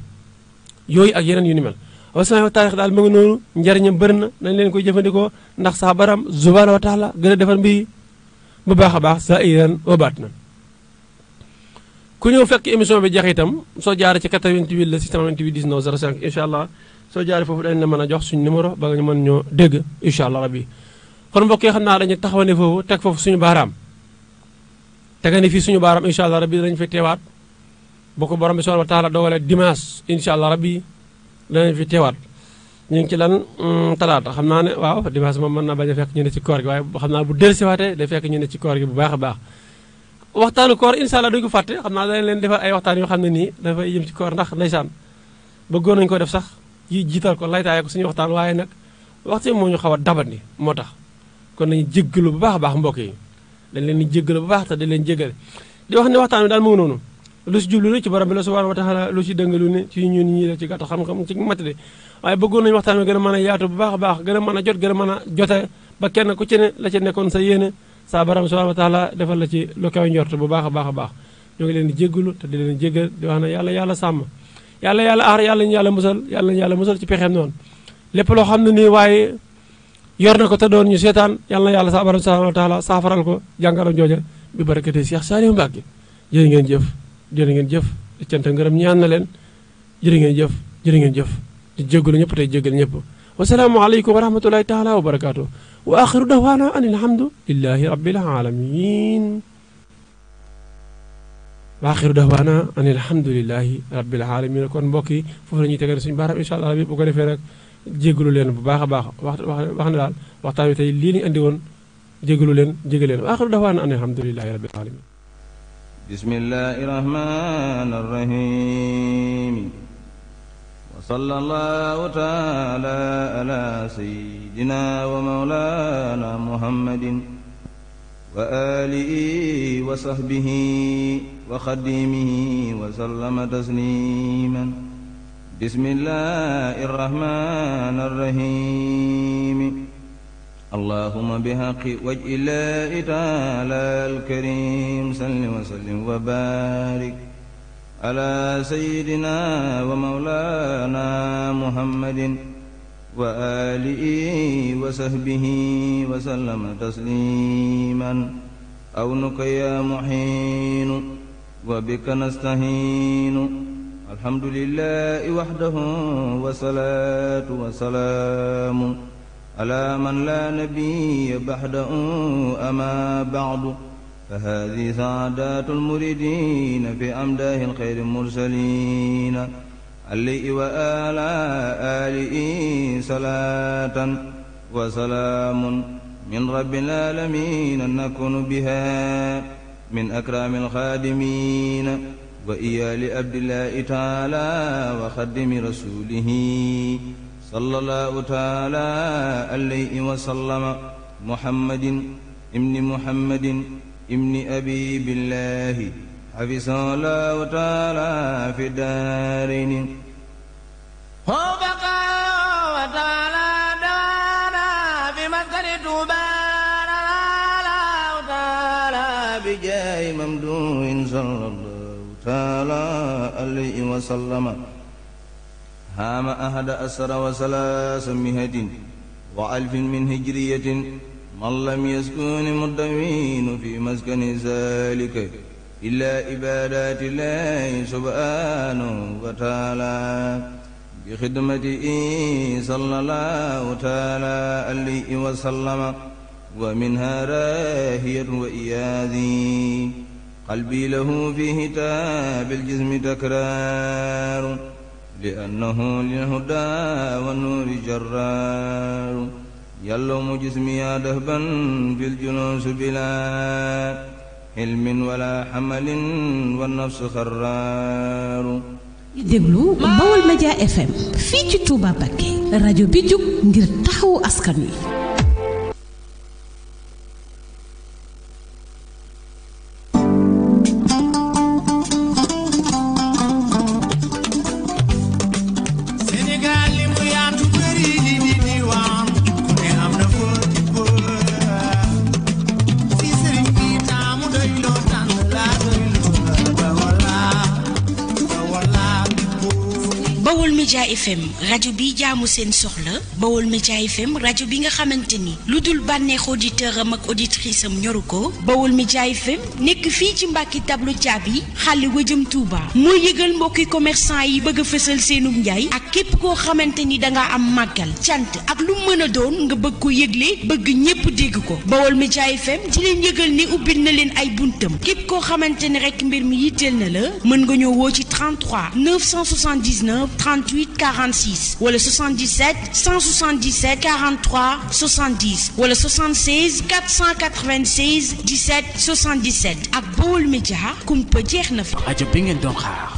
yooyu ak yeneen yu ni mel wasamaa wa taarix daal mu ngi noonu njariñam bëri na nañ leen koy jëfandikoo ndax saa baram subhaanahu wa taala gën a defar mbir bu baax a baax saa iran wa baat na ku ñëw fekk émission bi jeex itam soo jaaree ci 88 la 628 19 05 incha allah soo jaaree foofu dañ la mën a jox suñu numéro ba nga mën ñoo dégg incha allah rabbi kon mbokk yi xam naa dañu taxawane foofu teg foofu suñu baaraam tegane fii suñu baaraam incha allah rabbi danañ fi teewaat boo ko borom bi subhanahu wa taala dogalee dimanche incha allah rabbi danañ fi teewaat ñu ngi ci lan talaata xam naa ne waaw dimanche moom mën naa bañ a fekk ñu ne ci koor gi waaye xam naa bu dellusiwaatee day fekk ñu ne ci koor gi bu baax a baax waxtaanu koor incha allah duñu ko fàtte xam naa dañ leen defal ay waxtaan yoo xam ne nii dafay yëm ci koor ndax ndeysaan bëggoon nañu ko def sax yi jiital ko laytaaye ko suñu waxtaan waaye nag waxtu moo ñu xaw a dabandi moo tax kon nañu jéggalu bu baax a baax mbokk yi dañ leen di jéggalu bu baax te dañ leen jéggale di wax ne waxtaan wi daal mu ngi noonu lu si jublu ne ci borom bi la subhanahu wa taala lu si dëngalu ne ci ñun ñii la ci gàtt xam-xam ci matade waaye bëggoon nañu waxtaan wi gën a mën a yaatu bu baax a baax gën a mën a jot gën a mën a jote ba kenn ku ci ne la ci nekkoon sa yéene saa borom subhanahu wa taala defal la ci lu kaw njort bu baax a baax a baax ñoo ngi leen di jéggalu te di leen jéggal di wax ne yàlla sàmm yàlla aar yàlla ñu yàlla musal ci pexeem noonu lépp loo xam ne nii waaye yor na ko te doon ñu seetaan yàlla na yàlla saa borom subhanahu wa taala saafaral ko jàngaro jooja bi barakate Cheikh Saliou Mbacké jërë ngeen jëf cant ngërëm ñaan na leen jërë ngeen jëf di jéggalu ñëpp tey jéggal ñëpp wasalaamu aleykum wa rahmatullahi taala wa barakaatu wa axiru dahwaana an alhamdulillahi rabbil alamin wa axiru dahwaana an alhamdulillahi rabbil alamin kon mbokk yi foofu la ñuy tegal suñu baaraam incha allah bi bu ko defee rek jéggalu leen bu baax a baax wax na daal waxtaan wi tey lii lañu andi woon jéggalu leen jéggal leen wa axiru dahwaana an alhamdulillahi rabbil alamin bismillahi rahmani rahim wa sallallahu taala ala sayyidina wa mawlana muhammadin wa alihi wa sahbihi wa khadimihi wa sallama tasliman bismillahi rahmani rahim اللهم بحق وجه الله تعالى الكريم صل وسلم وبارك على سيدنا ومولانا محمد وآله وصحبه وسلم تسليما عونك يا محين وبك نستعين الحمد لله وحده والصلاة والسلام على من لا نبي بعده أما بعد فهذه سعادات المريدين في أمداه الخير المرسلين عليه وآلى آله صلاة وسلام من رب العالمين نكون بها من أكرم الخادمين وإيال عبد الله تعالى وخدم رسوله صلى الله تعالى عليه وسلم محمد ابن محمد ابن أبي بالله حفظه الله تعالى في الدارين هو بقى وتعالى دانا في مسكن توبانا الله تعالى بجاه ممدوح صلى الله تعالى عليه وسلم هام أحد أسر وثلاثمائة وألف من هجرية من لم يسكن مدوين في مسكن ذلك إلا عبادات الله سبحانه وتعالى بخدمته صلى الله تعالى عليه وسلم ومنها راهية وإياذي قلبي له في هتاب الجسم تكرار لأنه للهدى والنور جرار يلوم جسمي دهبا في الجلوس بلا حلم ولا حمل والنفس خرار déglu Baol Média FM fii ci Touba Mbacké rajo bi jóg ngir taxawu askan wi Sénégal Bawol Média FM rajo bi jaamu seen soxla Bawol Média FM rajo bi nga xamante ni lu dul bànneex auditeur am ak auditrice am ñoru ko Bawol Média FM nekk fii ci Mbàkke tablu caabi xàll wëjëm Touba moo yëgal mbokki commerçant yi bëgg a fësal seenub njaay ak képp koo xamante ni dangaa am màggal cant ak lu mën a doon nga bëgg ko yëgle bëgg ñépp dégg ko Bawol Média FM di leen yëgal ni ubbil na leen ay buntam képp koo xamante ni rek mbir mi yitteel na la mën nga ñëw woo ci 33 979 38 46 wala 77 177 43 70 wala 76 496 17 77 ak Bawol Média kumpa jeex na fa. rajo bi ngeen doon xaar.